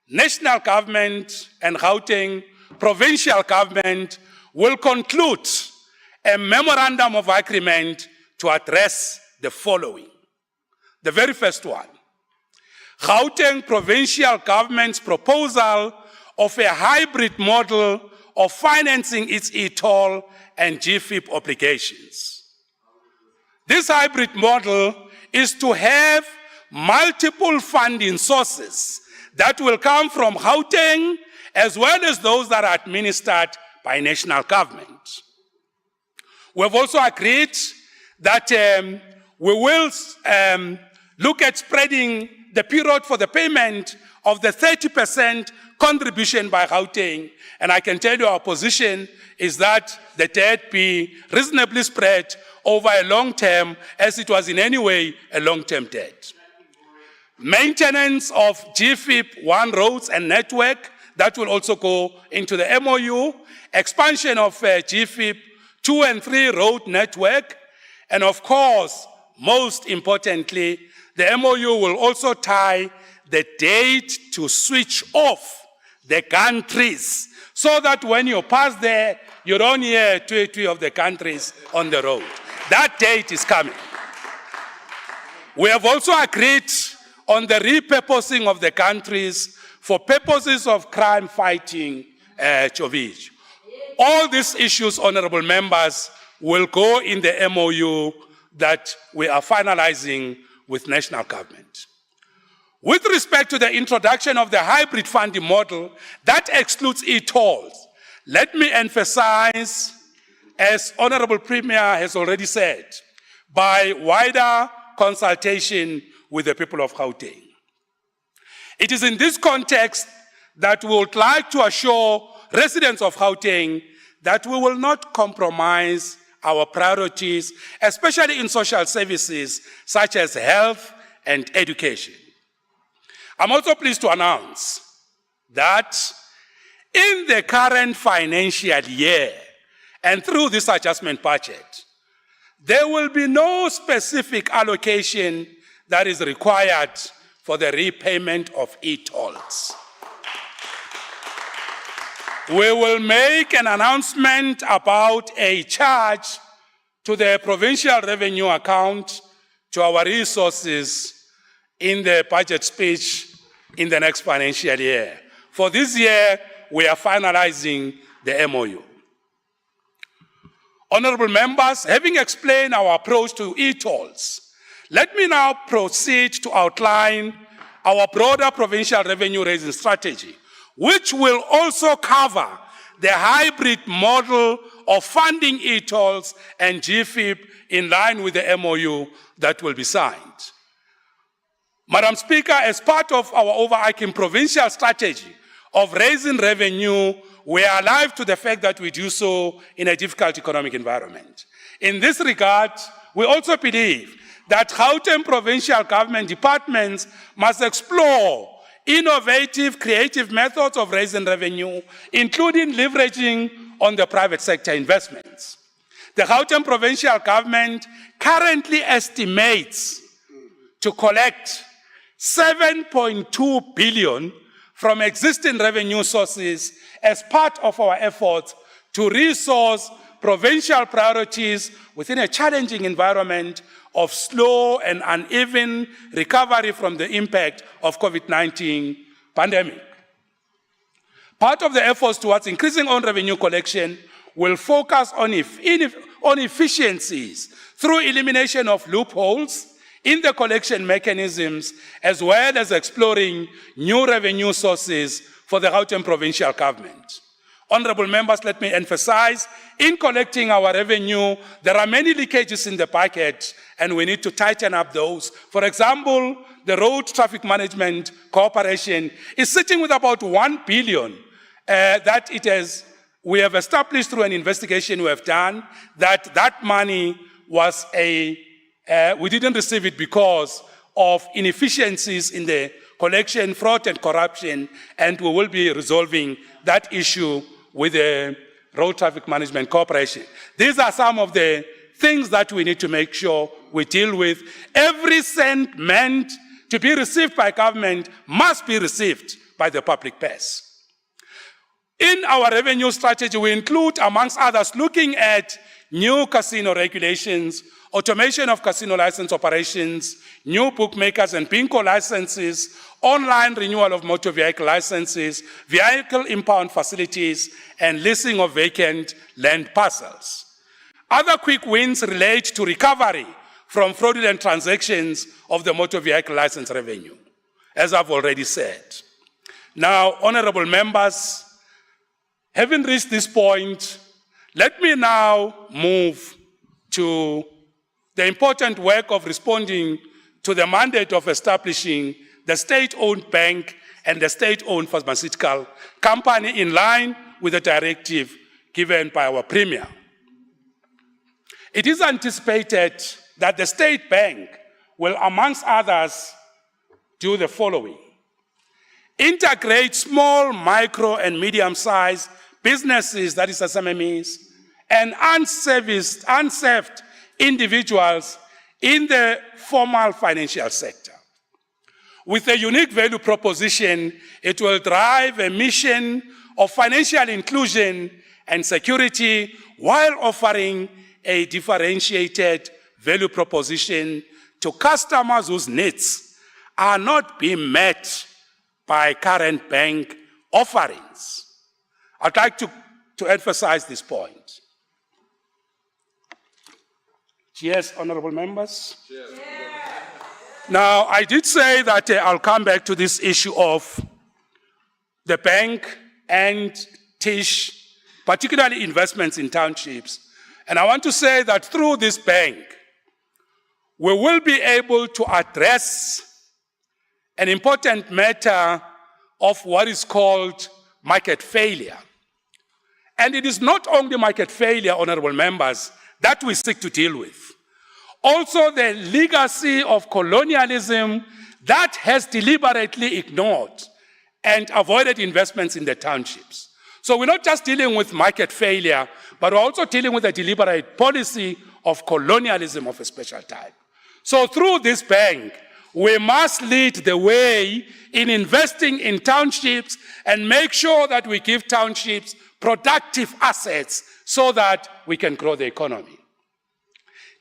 national government and Gauteng provincial government will conclude a memorandum of agreement to address the following. The very first one: Gauteng provincial government's proposal of a hybrid model of financing its e-toll and GFIP obligations. This hybrid model is to have multiple funding sources that will come from Gauteng, as well as those that are administered by national government. We have also agreed that we will look at spreading the period for the payment of the 30% contribution by Gauteng, and I can tell you our position is that the debt be reasonably spread over a long term, as it was in any way a long-term debt. Maintenance of GFIP 1 roads and network, that will also go into the MOU. Expansion of GFIP 2 and 3 road network. And of course, most importantly, the MOU will also tie the date to switch off the countries, so that when you pass there, you don't hear twee of the countries on the road. That date is coming. We have also agreed on the repurposing of the countries for purposes of crime fighting, Chovich. All these issues, honorable members, will go in the MOU that we are finalizing with national government. With respect to the introduction of the hybrid funding model, that excludes e-tolls. Let me emphasize, as Honorable Premier has already said, by wider consultation with the people of Gauteng. It is in this context that we would like to assure residents of Gauteng that we will not compromise our priorities, especially in social services such as health and education. I'm also pleased to announce that in the current financial year and through this adjustment budget, there will be no specific allocation that is required for the repayment of e-tolls. We will make an announcement about a charge to the provincial revenue account to our resources in the budget speech in the next financial year. For this year, we are finalizing the MOU. Honorable members, having explained our approach to e-tolls, let me now proceed to outline our broader provincial revenue raising strategy, which will also cover the hybrid model of funding e-tolls and GFIP in line with the MOU that will be signed. Madam Speaker, as part of our overarching provincial strategy of raising revenue, we are alive to the fact that we do so in a difficult economic environment. In this regard, we also believe that Gauteng provincial government departments must explore innovative, creative methods of raising revenue, including leveraging on the private sector investments. The Gauteng provincial government currently estimates to collect 7.2 billion from existing revenue sources as part of our efforts to resource provincial priorities within a challenging environment of slow and uneven recovery from the impact of COVID-19 pandemic. Part of the efforts towards increasing own revenue collection will focus on efficiencies through elimination of loopholes in the collection mechanisms, as well as exploring new revenue sources for the Gauteng provincial government. Honorable members, let me emphasize, in collecting our revenue, there are many leakages in the bucket, and we need to tighten up those. For example, the Road Traffic Management Corporation is sitting with about 1 billion that we have established through an investigation we have done, that money was we didn't receive it because of inefficiencies in the collection, fraud and corruption, and we will be resolving that issue with the Road Traffic Management Corporation. These are some of the things that we need to make sure we deal with. Every cent meant to be received by government must be received by the public purse. In our revenue strategy, we include, amongst others, looking at new casino regulations, automation of casino license operations, new bookmakers and bingo licenses, online renewal of motor vehicle licenses, vehicle impound facilities, and leasing of vacant land parcels. Other quick wins relate to recovery from fraudulent transactions of the motor vehicle license revenue, as I've already said. Now, honorable members, having reached this point, let me now move to the important work of responding to the mandate of establishing the state-owned bank and the state-owned pharmaceutical company in line with the directive given by our Premier. It is anticipated that the state bank will, amongst others, do the following: integrate small, micro, and medium-sized businesses, that is SMMEs, and unserved individuals in the formal financial sector. With a unique value proposition, it will drive a mission of financial inclusion and security while offering a differentiated value proposition to customers whose needs are not being met by current bank offerings. I'd like to emphasize this point. Yes, honorable members? Yes. Now, I did say that I'll come back to this issue of the bank and TISH, particularly investments in townships. And I want to say that through this bank, we will be able to address an important matter of what is called market failure. And it is not only market failure, honorable members, that we seek to deal with. Also the legacy of colonialism that has deliberately ignored and avoided investments in the townships. So we're not just dealing with market failure, but we're also dealing with a deliberate policy of colonialism of a special type. So through this bank, we must lead the way in investing in townships and make sure that we give townships productive assets so that we can grow the economy.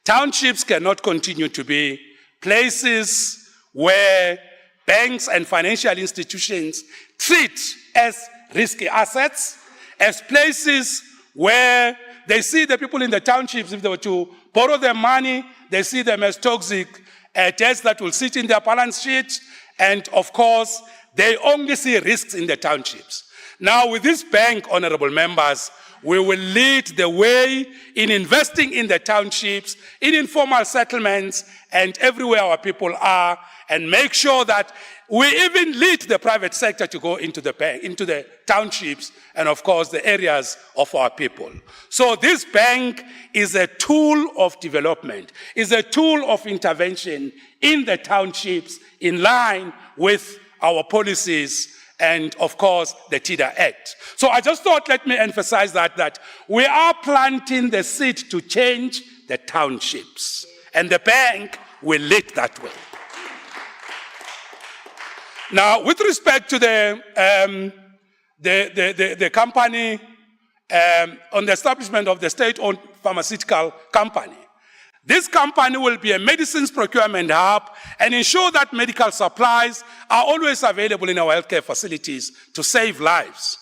Townships cannot continue to be places where banks and financial institutions treat as risky assets, as places where they see the people in the townships, if they were to borrow their money, they see them as toxic debts that will sit in their balance sheet, and of course, they only see risks in the townships. Now, with this bank, honorable members, we will lead the way in investing in the townships, in informal settlements, and everywhere our people are, and make sure that we even lead the private sector to go into the bank, into the townships, and of course the areas of our people. So this bank is a tool of development, is a tool of intervention in the townships in line with our policies and of course the TIDA Act. So I just thought, let me emphasize that we are planting the seed to change the townships, and the bank will lead that way. Now, with respect to the company on the establishment of the state-owned pharmaceutical company, this company will be a medicines procurement hub and ensure that medical supplies are always available in our healthcare facilities to save lives.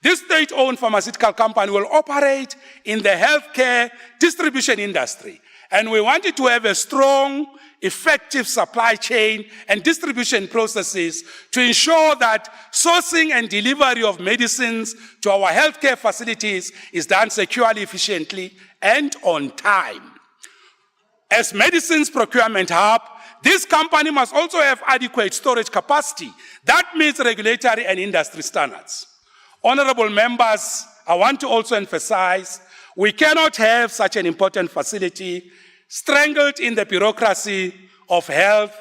This state-owned pharmaceutical company will operate in the healthcare distribution industry, and we want it to have a strong, effective supply chain and distribution processes to ensure that sourcing and delivery of medicines to our healthcare facilities is done securely, efficiently, and on time. As medicines procurement hub, this company must also have adequate storage capacity that meets regulatory and industry standards. Honorable members, I want to also emphasize we cannot have such an important facility strangled in the bureaucracy of health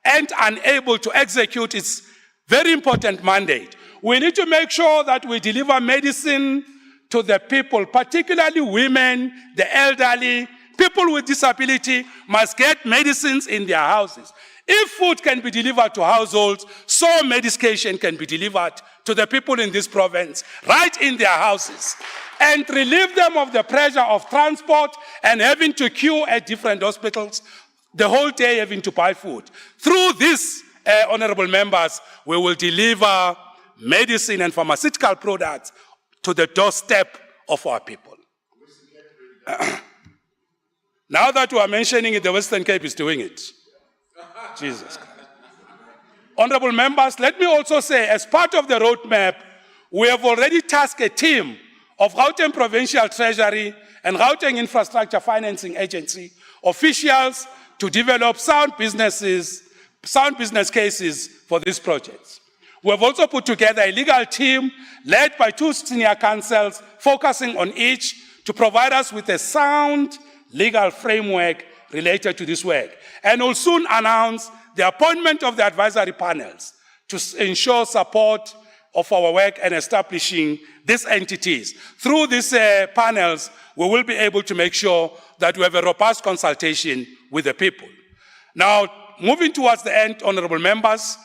and unable to execute its very important mandate. We need to make sure that we deliver medicine to the people, particularly women, the elderly. People with disability must get medicines in their houses. If food can be delivered to households, so medication can be delivered to the people in this province, right in their houses, and relieve them of the pressure of transport and having to queue at different hospitals the whole day having to buy food. Through this, honorable members, we will deliver medicine and pharmaceutical products to the doorstep of our people. Now that we are mentioning it, the Western Cape is doing it. Jesus Christ. Honorable members, let me also say, as part of the roadmap, we have already tasked a team of Gauteng Provincial Treasury and Gauteng Infrastructure Financing Agency officials to develop sound business cases for these projects. We have also put together a legal team led by 2 senior counsels focusing on each to provide us with a sound legal framework related to this work. And will soon announce the appointment of the advisory panels to ensure support of our work and establishing these entities. Through these panels, we will be able to make sure that we have a robust consultation with the people. Now, moving towards the end, honorable members,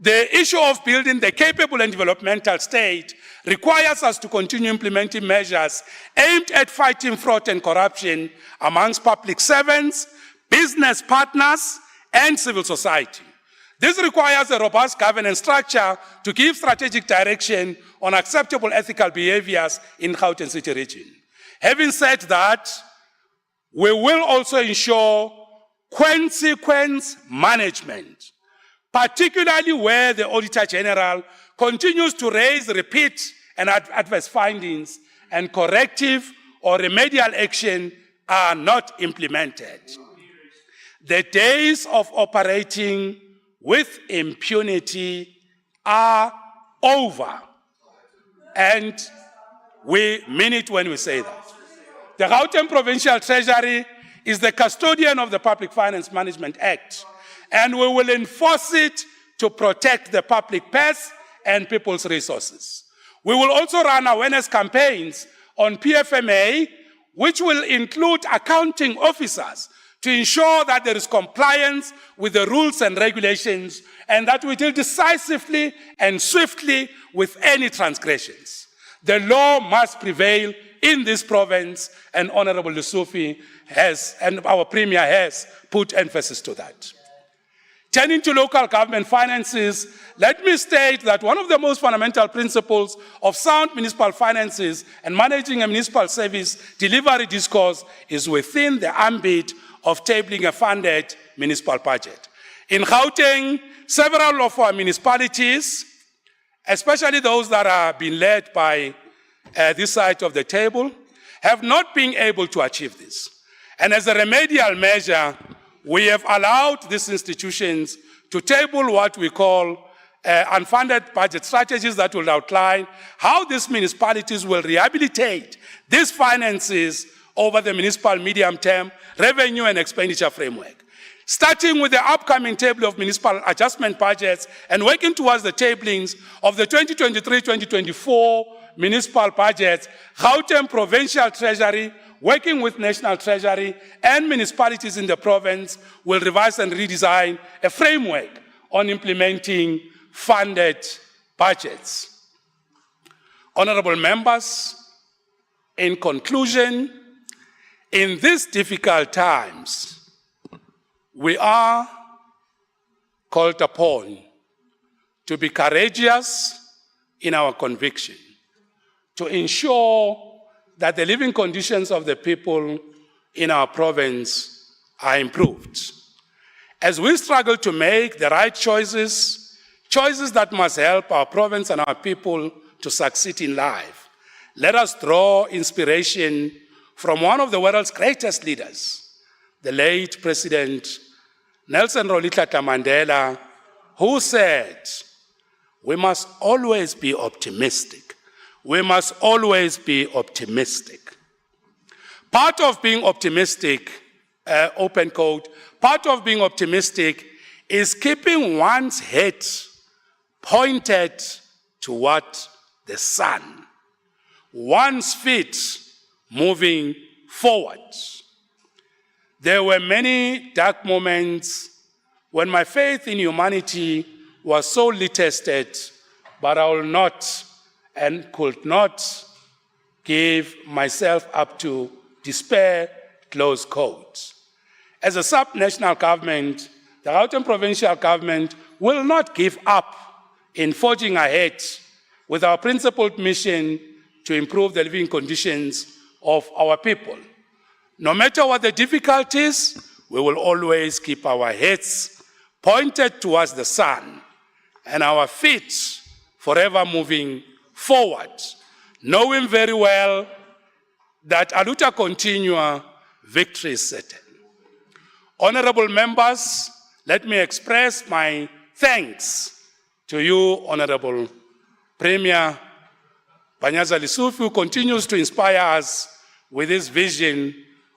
the issue of building the capable and developmental state requires us to continue implementing measures aimed at fighting fraud and corruption amongst public servants, business partners, and civil society. This requires a robust governance structure to give strategic direction on acceptable ethical behaviors in Gauteng City region. Having said that, we will also ensure consequence management, particularly where the Auditor General continues to raise repeat and adverse findings and corrective or remedial action are not implemented. The days of operating with impunity are over, and we mean it when we say that. The Gauteng Provincial Treasury is the custodian of the Public Finance Management Act, and we will enforce it to protect the public purse and people's resources. We will also run awareness campaigns on PFMA, which will include accounting officers to ensure that there is compliance with the rules and regulations and that we deal decisively and swiftly with any transgressions. The law must prevail in this province, and Honorable Lusufi has, and our Premier has, put emphasis to that. Turning to local government finances, let me state that one of the most fundamental principles of sound municipal finances and managing a municipal service delivery discourse is within the ambit of tabling a funded municipal budget. In Gauteng, several of our municipalities, especially those that are being led by this side of the table, have not been able to achieve this. And as a remedial measure, we have allowed these institutions to table what we call unfunded budget strategies that will outline how these municipalities will rehabilitate these finances over the municipal medium-term revenue and expenditure framework. Starting with the upcoming table of municipal adjustment budgets and working towards the tablings of the 2023-2024 municipal budgets, Gauteng Provincial Treasury, working with National Treasury and municipalities in the province, will revise and redesign a framework on implementing funded budgets. Honorable members, in conclusion, in these difficult times, we are called upon to be courageous in our conviction, to ensure that the living conditions of the people in our province are improved. As we struggle to make the right choices, choices that must help our province and our people to succeed in life, let us draw inspiration from one of the world's greatest leaders, the late President Nelson Rolihlahla Mandela, who said, "We must always be optimistic. We must always be optimistic." Part of being optimistic, open quote, part of being optimistic is keeping one's head pointed toward the sun, one's feet moving forward. There were many dark moments when my faith in humanity was sorely tested, but I will not and could not give myself up to despair, close quote. As a sub-national government, the Gauteng provincial government will not give up in forging ahead with our principled mission to improve the living conditions of our people. No matter what the difficulties, we will always keep our heads pointed towards the sun and our feet forever moving forward, knowing very well that aluta continua, victory is certain. Honorable members, let me express my thanks to you, Honorable Premier Panyaza Lesufi, who continues to inspire us with his vision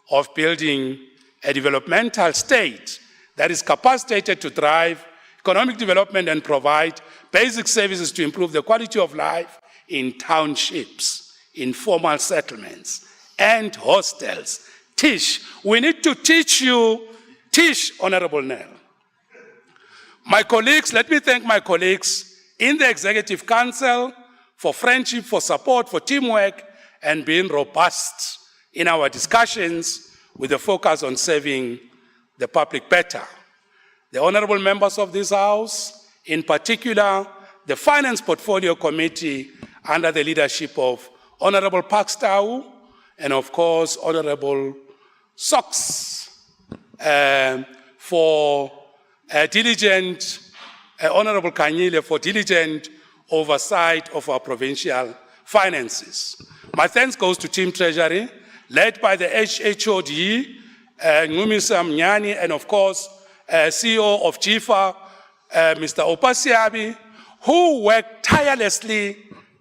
of building a developmental state that is capacitated to drive economic development and provide basic services to improve the quality of life in townships, informal settlements, and hostels. Teach. We need to teach you. Teach, Honorable Nell. My colleagues, let me thank my colleagues in the Executive Council for friendship, for support, for teamwork, and being robust in our discussions with a focus on serving the public better. The honorable members of this House, in particular, the Finance Portfolio Committee under the leadership of Honorable Pakstau, and of course, Honorable Sox, for diligent, Honorable Kanyile for diligent oversight of our provincial finances. My thanks goes to Team Treasury, led by the HHOD, Ngumisa Mnyani, and of course, CEO of JIFA, Mr. Opasiabi, who worked tirelessly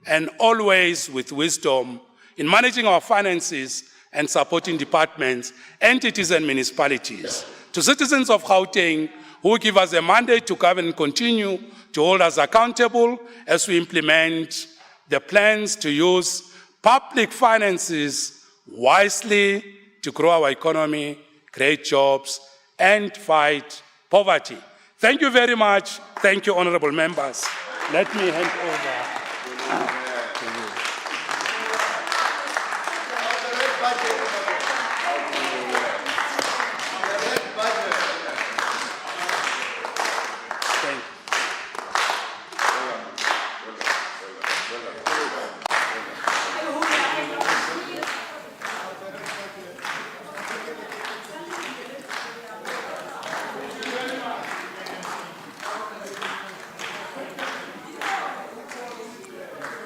and always with wisdom in managing our finances and supporting departments, entities, and municipalities. To citizens of Gauteng, who give us a mandate to govern and continue to hold us accountable as we implement the plans to use public finances wisely to grow our economy, create jobs, and fight poverty. Thank you very much. Thank you, honorable members. Let me hand over to you.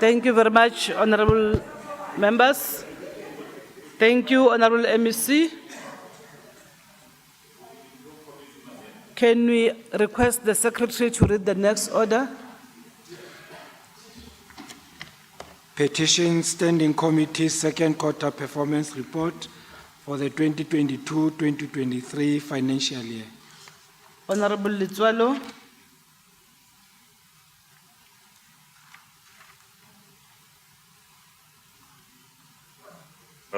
Thank you very much, honorable members. Thank you, honorable MEC. Can we request the secretary to read the next order? Petitions Standing Committee Second Quarter Performance Report for the 2022-2023 financial year. Honorable Litswalo.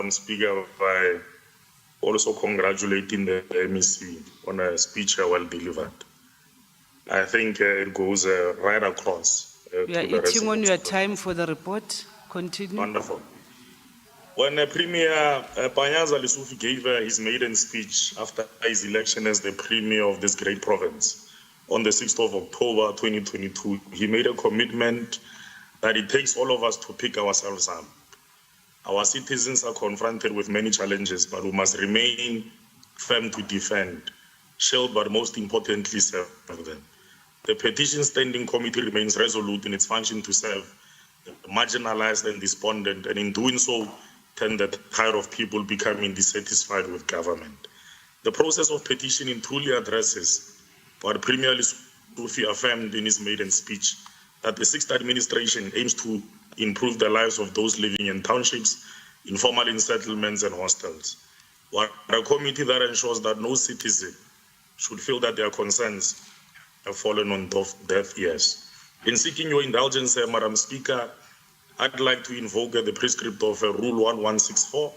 Speaker, by also congratulating the MEC on a speech well delivered. I think it goes right across. You are eating on your time for the report. Continue. Wonderful. When Premier Panyaza Lesufi gave his maiden speech after his election as the Premier of this great province on the 6th of October 2022, he made a commitment that it takes all of us to pick ourselves up. Our citizens are confronted with many challenges, but we must remain firm to defend, shield, but most importantly, serve them. The Petition Standing Committee remains resolute in its function to serve the marginalized and despondent, and in doing so, turn the tide of people becoming dissatisfied with government. The process of petitioning truly addresses what Premier Lesufi affirmed in his maiden speech, that the sixth administration aims to improve the lives of those living in townships, informal settlements, and hostels. We're a committee that ensures that no citizen should feel that their concerns have fallen on deaf ears. In seeking your indulgence, Madam Speaker, I'd like to invoke the prescript of Rule 1164,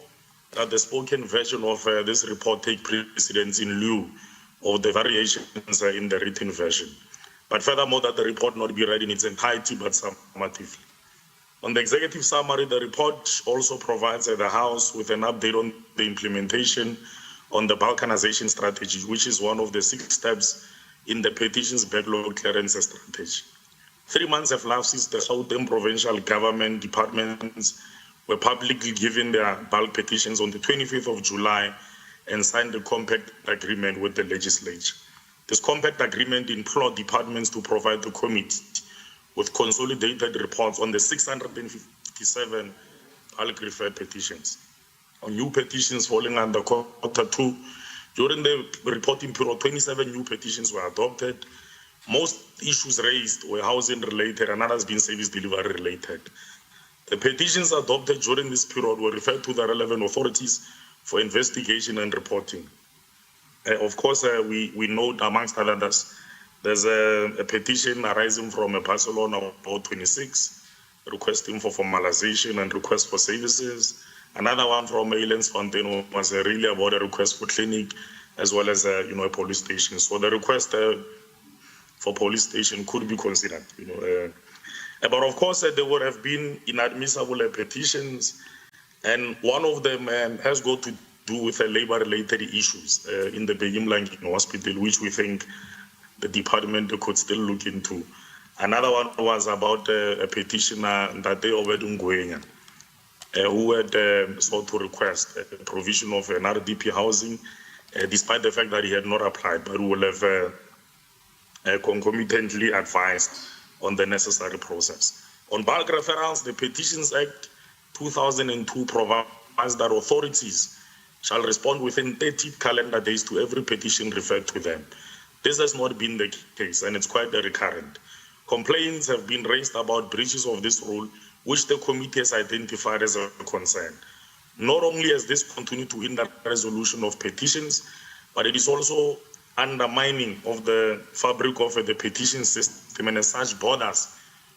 that the spoken version of this report take precedence in lieu of the variations in the written version. But furthermore, that the report not be read in its entirety, but summatively. On the executive summary, the report also provides the House with an update on the implementation on the balkanization strategy, which is one of the 6 steps in the petitions backlog clearance strategy. 3 months have elapsed since the Gauteng provincial government departments were publicly given their bulk petitions on the 25th of July and signed a compact agreement with the legislature. This compact agreement implored departments to provide the committee with consolidated reports on the 657 bulk referred petitions. On new petitions falling under quarter 2, during the reporting period, 27 new petitions were adopted. Most issues raised were housing related and others being service delivery related. The petitions adopted during this period were referred to the relevant authorities for investigation and reporting. Of course, we note, amongst others, there's a petition arising from a Barcelona about 26, requesting for formalization and request for services. Another one from Maylands Fontaine was really about a request for clinic, as well as a police station. So the request for police station could be considered. But of course, there would have been inadmissible petitions, and one of them has got to do with labor-related issues in the Begimlang Hospital, which we think the department could still look into. Another one was about a petitioner that they over Ngwenya, who had sought to request a provision of an RDP housing, despite the fact that he had not applied, but will have concomitantly advised on the necessary process. On bulk referrals, the Petitions Act 2002 provides that authorities shall respond within 30 calendar days to every petition referred to them. This has not been the case, and it's quite recurrent. Complaints have been raised about breaches of this rule, which the committee has identified as a concern. Not only has this continued to hinder resolution of petitions, but it is also undermining of the fabric of the petition system, and as such borders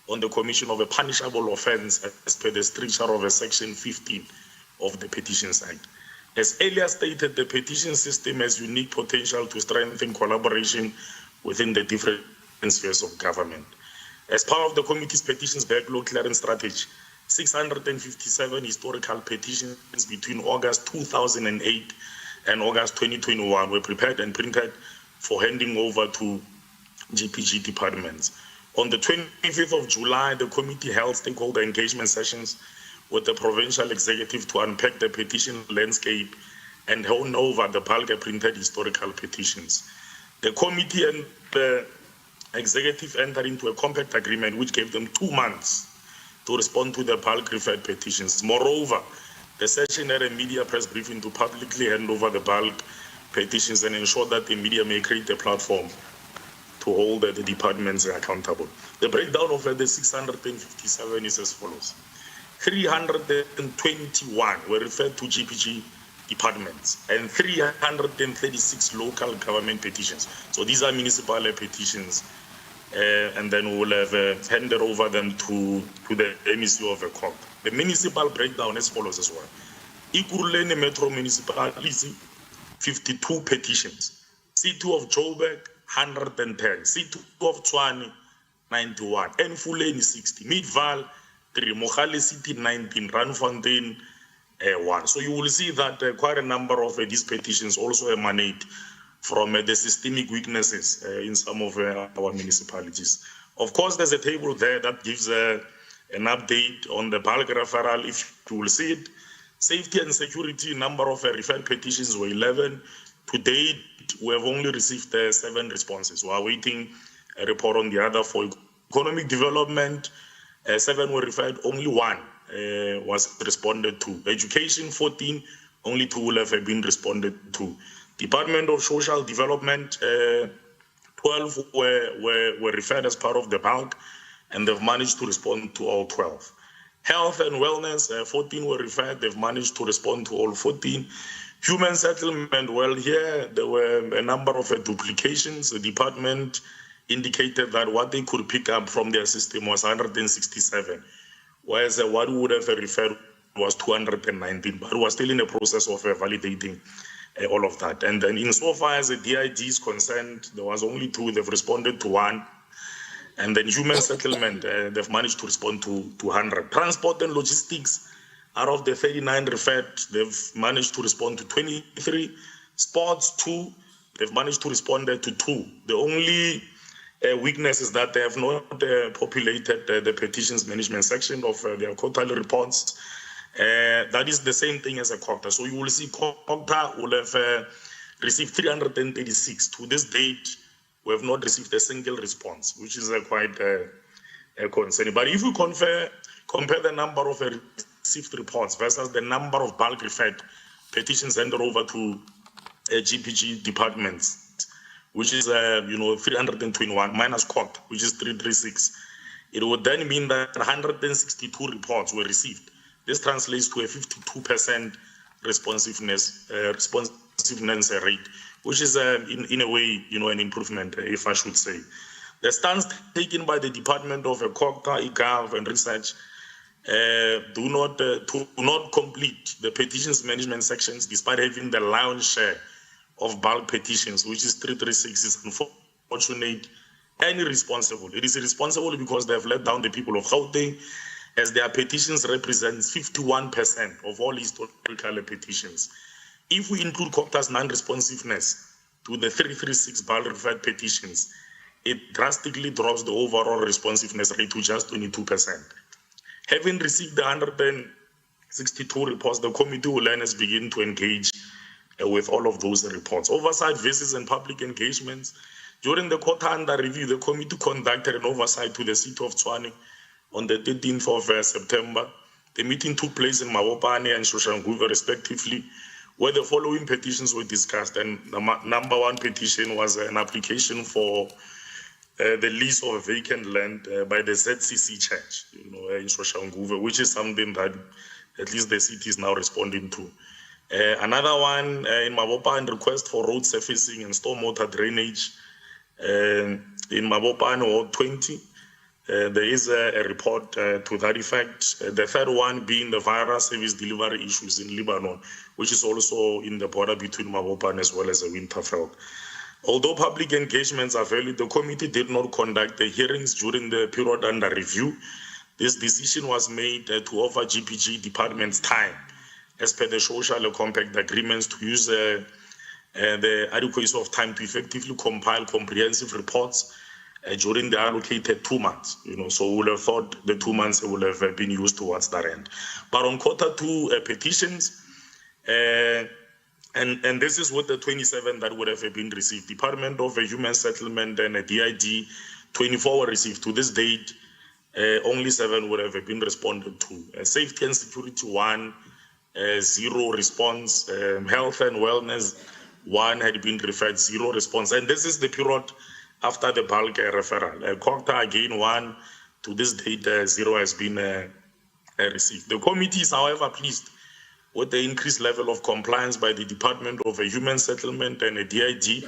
on the commission of a punishable offence as per the stricture of Section 15 of the Petitions Act. As earlier stated, the petition system has unique potential to strengthen collaboration within the different spheres of government. As part of the committee's petitions backlog clearance strategy, 657 historical petitions between August 2008 and August 2021 were prepared and printed for handing over to GPG departments. On the 25th of July, the committee held stakeholder engagement sessions with the provincial executive to unpack the petition landscape and hand over the bulk printed historical petitions. The committee and the executive entered into a compact agreement which gave them 2 months to respond to the bulk referred petitions. Moreover, the session had a media press briefing to publicly hand over the bulk petitions and ensure that the media may create a platform to hold the departments accountable. The breakdown of the 657 is as follows. 321 were referred to GPG departments and 336 local government petitions. So these are municipal petitions, and then we will have handed over them to the MEC of a COP. The municipal breakdown as follows as well. Ikuruleni Metro Municipality, 52 petitions. C2 of Joburg, 110. C2 of Tshwane, 91. Enfuleni, 60. Midval, 3. Mogale City, 19. Randfontein, 1. So you will see that quite a number of these petitions also emanate from the systemic weaknesses in some of our municipalities. Of course, there's a table there that gives an update on the bulk referral, if you will see it. Safety and security, number of referred petitions were 11. To date, we have only received 7 responses. We are waiting a report on the other 4. Economic development, 7 were referred, only 1 was responded to. Education, 14, only 2 will have been responded to. Department of Social Development, 12 were referred as part of the bulk, and they've managed to respond to all 12. Health and Wellness, 14 were referred, they've managed to respond to all 14. Human Settlement, well, here there were a number of duplications. The department indicated that what they could pick up from their system was 167, whereas what we would have referred was 219, but we was still in the process of validating all of that. And then insofar as the DIG is concerned, there was only 2, they've responded to 1. And then Human Settlement, they've managed to respond to 100. Transport and Logistics, out of the 39 referred, they've managed to respond to 23. Sports, 2, they've managed to respond to 2. The only weakness is that they have not populated the petitions management section of their quarterly reports. That is the same thing as a COCTA. So you will see COCTA will have received 336. To this date, we have not received a single response, which is quite concerning. But if you compare the number of received reports versus the number of bulk referred petitions handed over to GPG departments, which is 321 minus COCTA, which is 336, it would then mean that 162 reports were received. This translates to a 52% responsiveness rate, which is in a way, an improvement, if I should say. The stance taken by the Department of COCTA, eGov and Research do not complete the petitions management sections, despite having the lion's share of bulk petitions, which is 336, is unfortunate and irresponsible. It is irresponsible because they have let down the people of Gauteng, as their petitions represent 51% of all historical petitions. If we include COCTA's non-responsiveness to the 336 bulk referred petitions, it drastically drops the overall responsiveness rate to just 22%. Having received the 162 reports, the committee will then begin to engage with all of those reports. Oversight visits and public engagements. During the quarter under review, the committee conducted an oversight to the city of Tshwane on the 13th of September. The meeting took place in Mabopane and Soshanguve respectively, where the following petitions were discussed. And the number one petition was an application for the lease of vacant land by the ZCC Church, in Soshanguve, which is something that at least the city is now responding to. Another one in Mabopane, request for road surfacing and stormwater drainage in Mabopane, Ward 20. There is a report to that effect. The third one being the virus service delivery issues in Lebanon, which is also in the border between Mabopane as well as Winterfeld. Although public engagements are valid, the committee did not conduct the hearings during the period under review. This decision was made to offer GPG departments time, as per the social compact agreements, to use the adequacy of time to effectively compile comprehensive reports during the allocated 2 months. So we would have thought the 2 months will have been used towards that end. But on Q2 petitions, and this is with the 27 that would have been received. Department of Human Settlement and DID, 24 were received. To this date, only 7 would have been responded to. Safety and Security 1, 0 response. Health and Wellness 1 had been referred, 0 response. And this is the period after the bulk referral. COCTA again 1, to this date 0 has been received. The committee is, however, pleased with the increased level of compliance by the Department of Human Settlement and DID,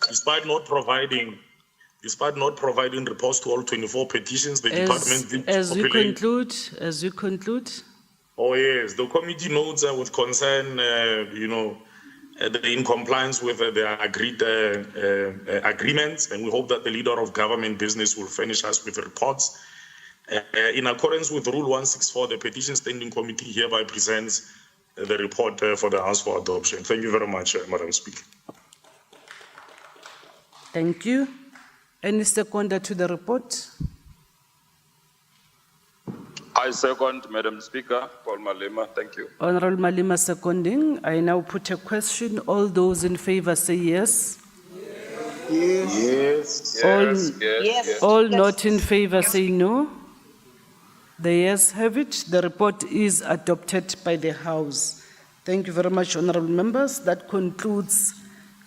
despite not providing reports to all 24 petitions. The department did as you conclude. Oh yes, the committee notes with concern, the in compliance with the agreed agreements, and we hope that the leader of government business will furnish us with reports. In accordance with Rule 164, the Petition Standing Committee hereby presents the report for the House for adoption. Thank you very much, Madam Speaker. Thank you. Any seconder to the report? I second, Madam Speaker. Paul Malema, thank you. Honorable Malema seconding. I now put a question. All those in favor say yes. Yes. All not in favor say no. The yes have it. The report is adopted by the House. Thank you very much, honorable members. That concludes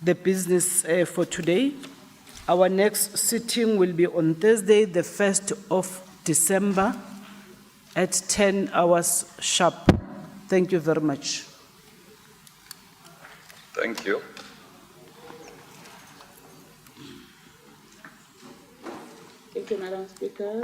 the business for today. Our next sitting will be on Thursday, the 1st of December at 10 hours sharp. Thank you very much. Thank you. Thank you, Madam Speaker.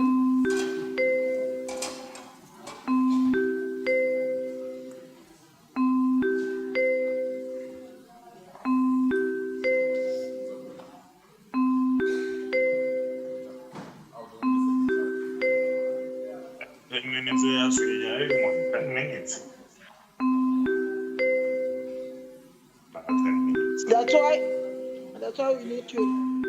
That's why we need to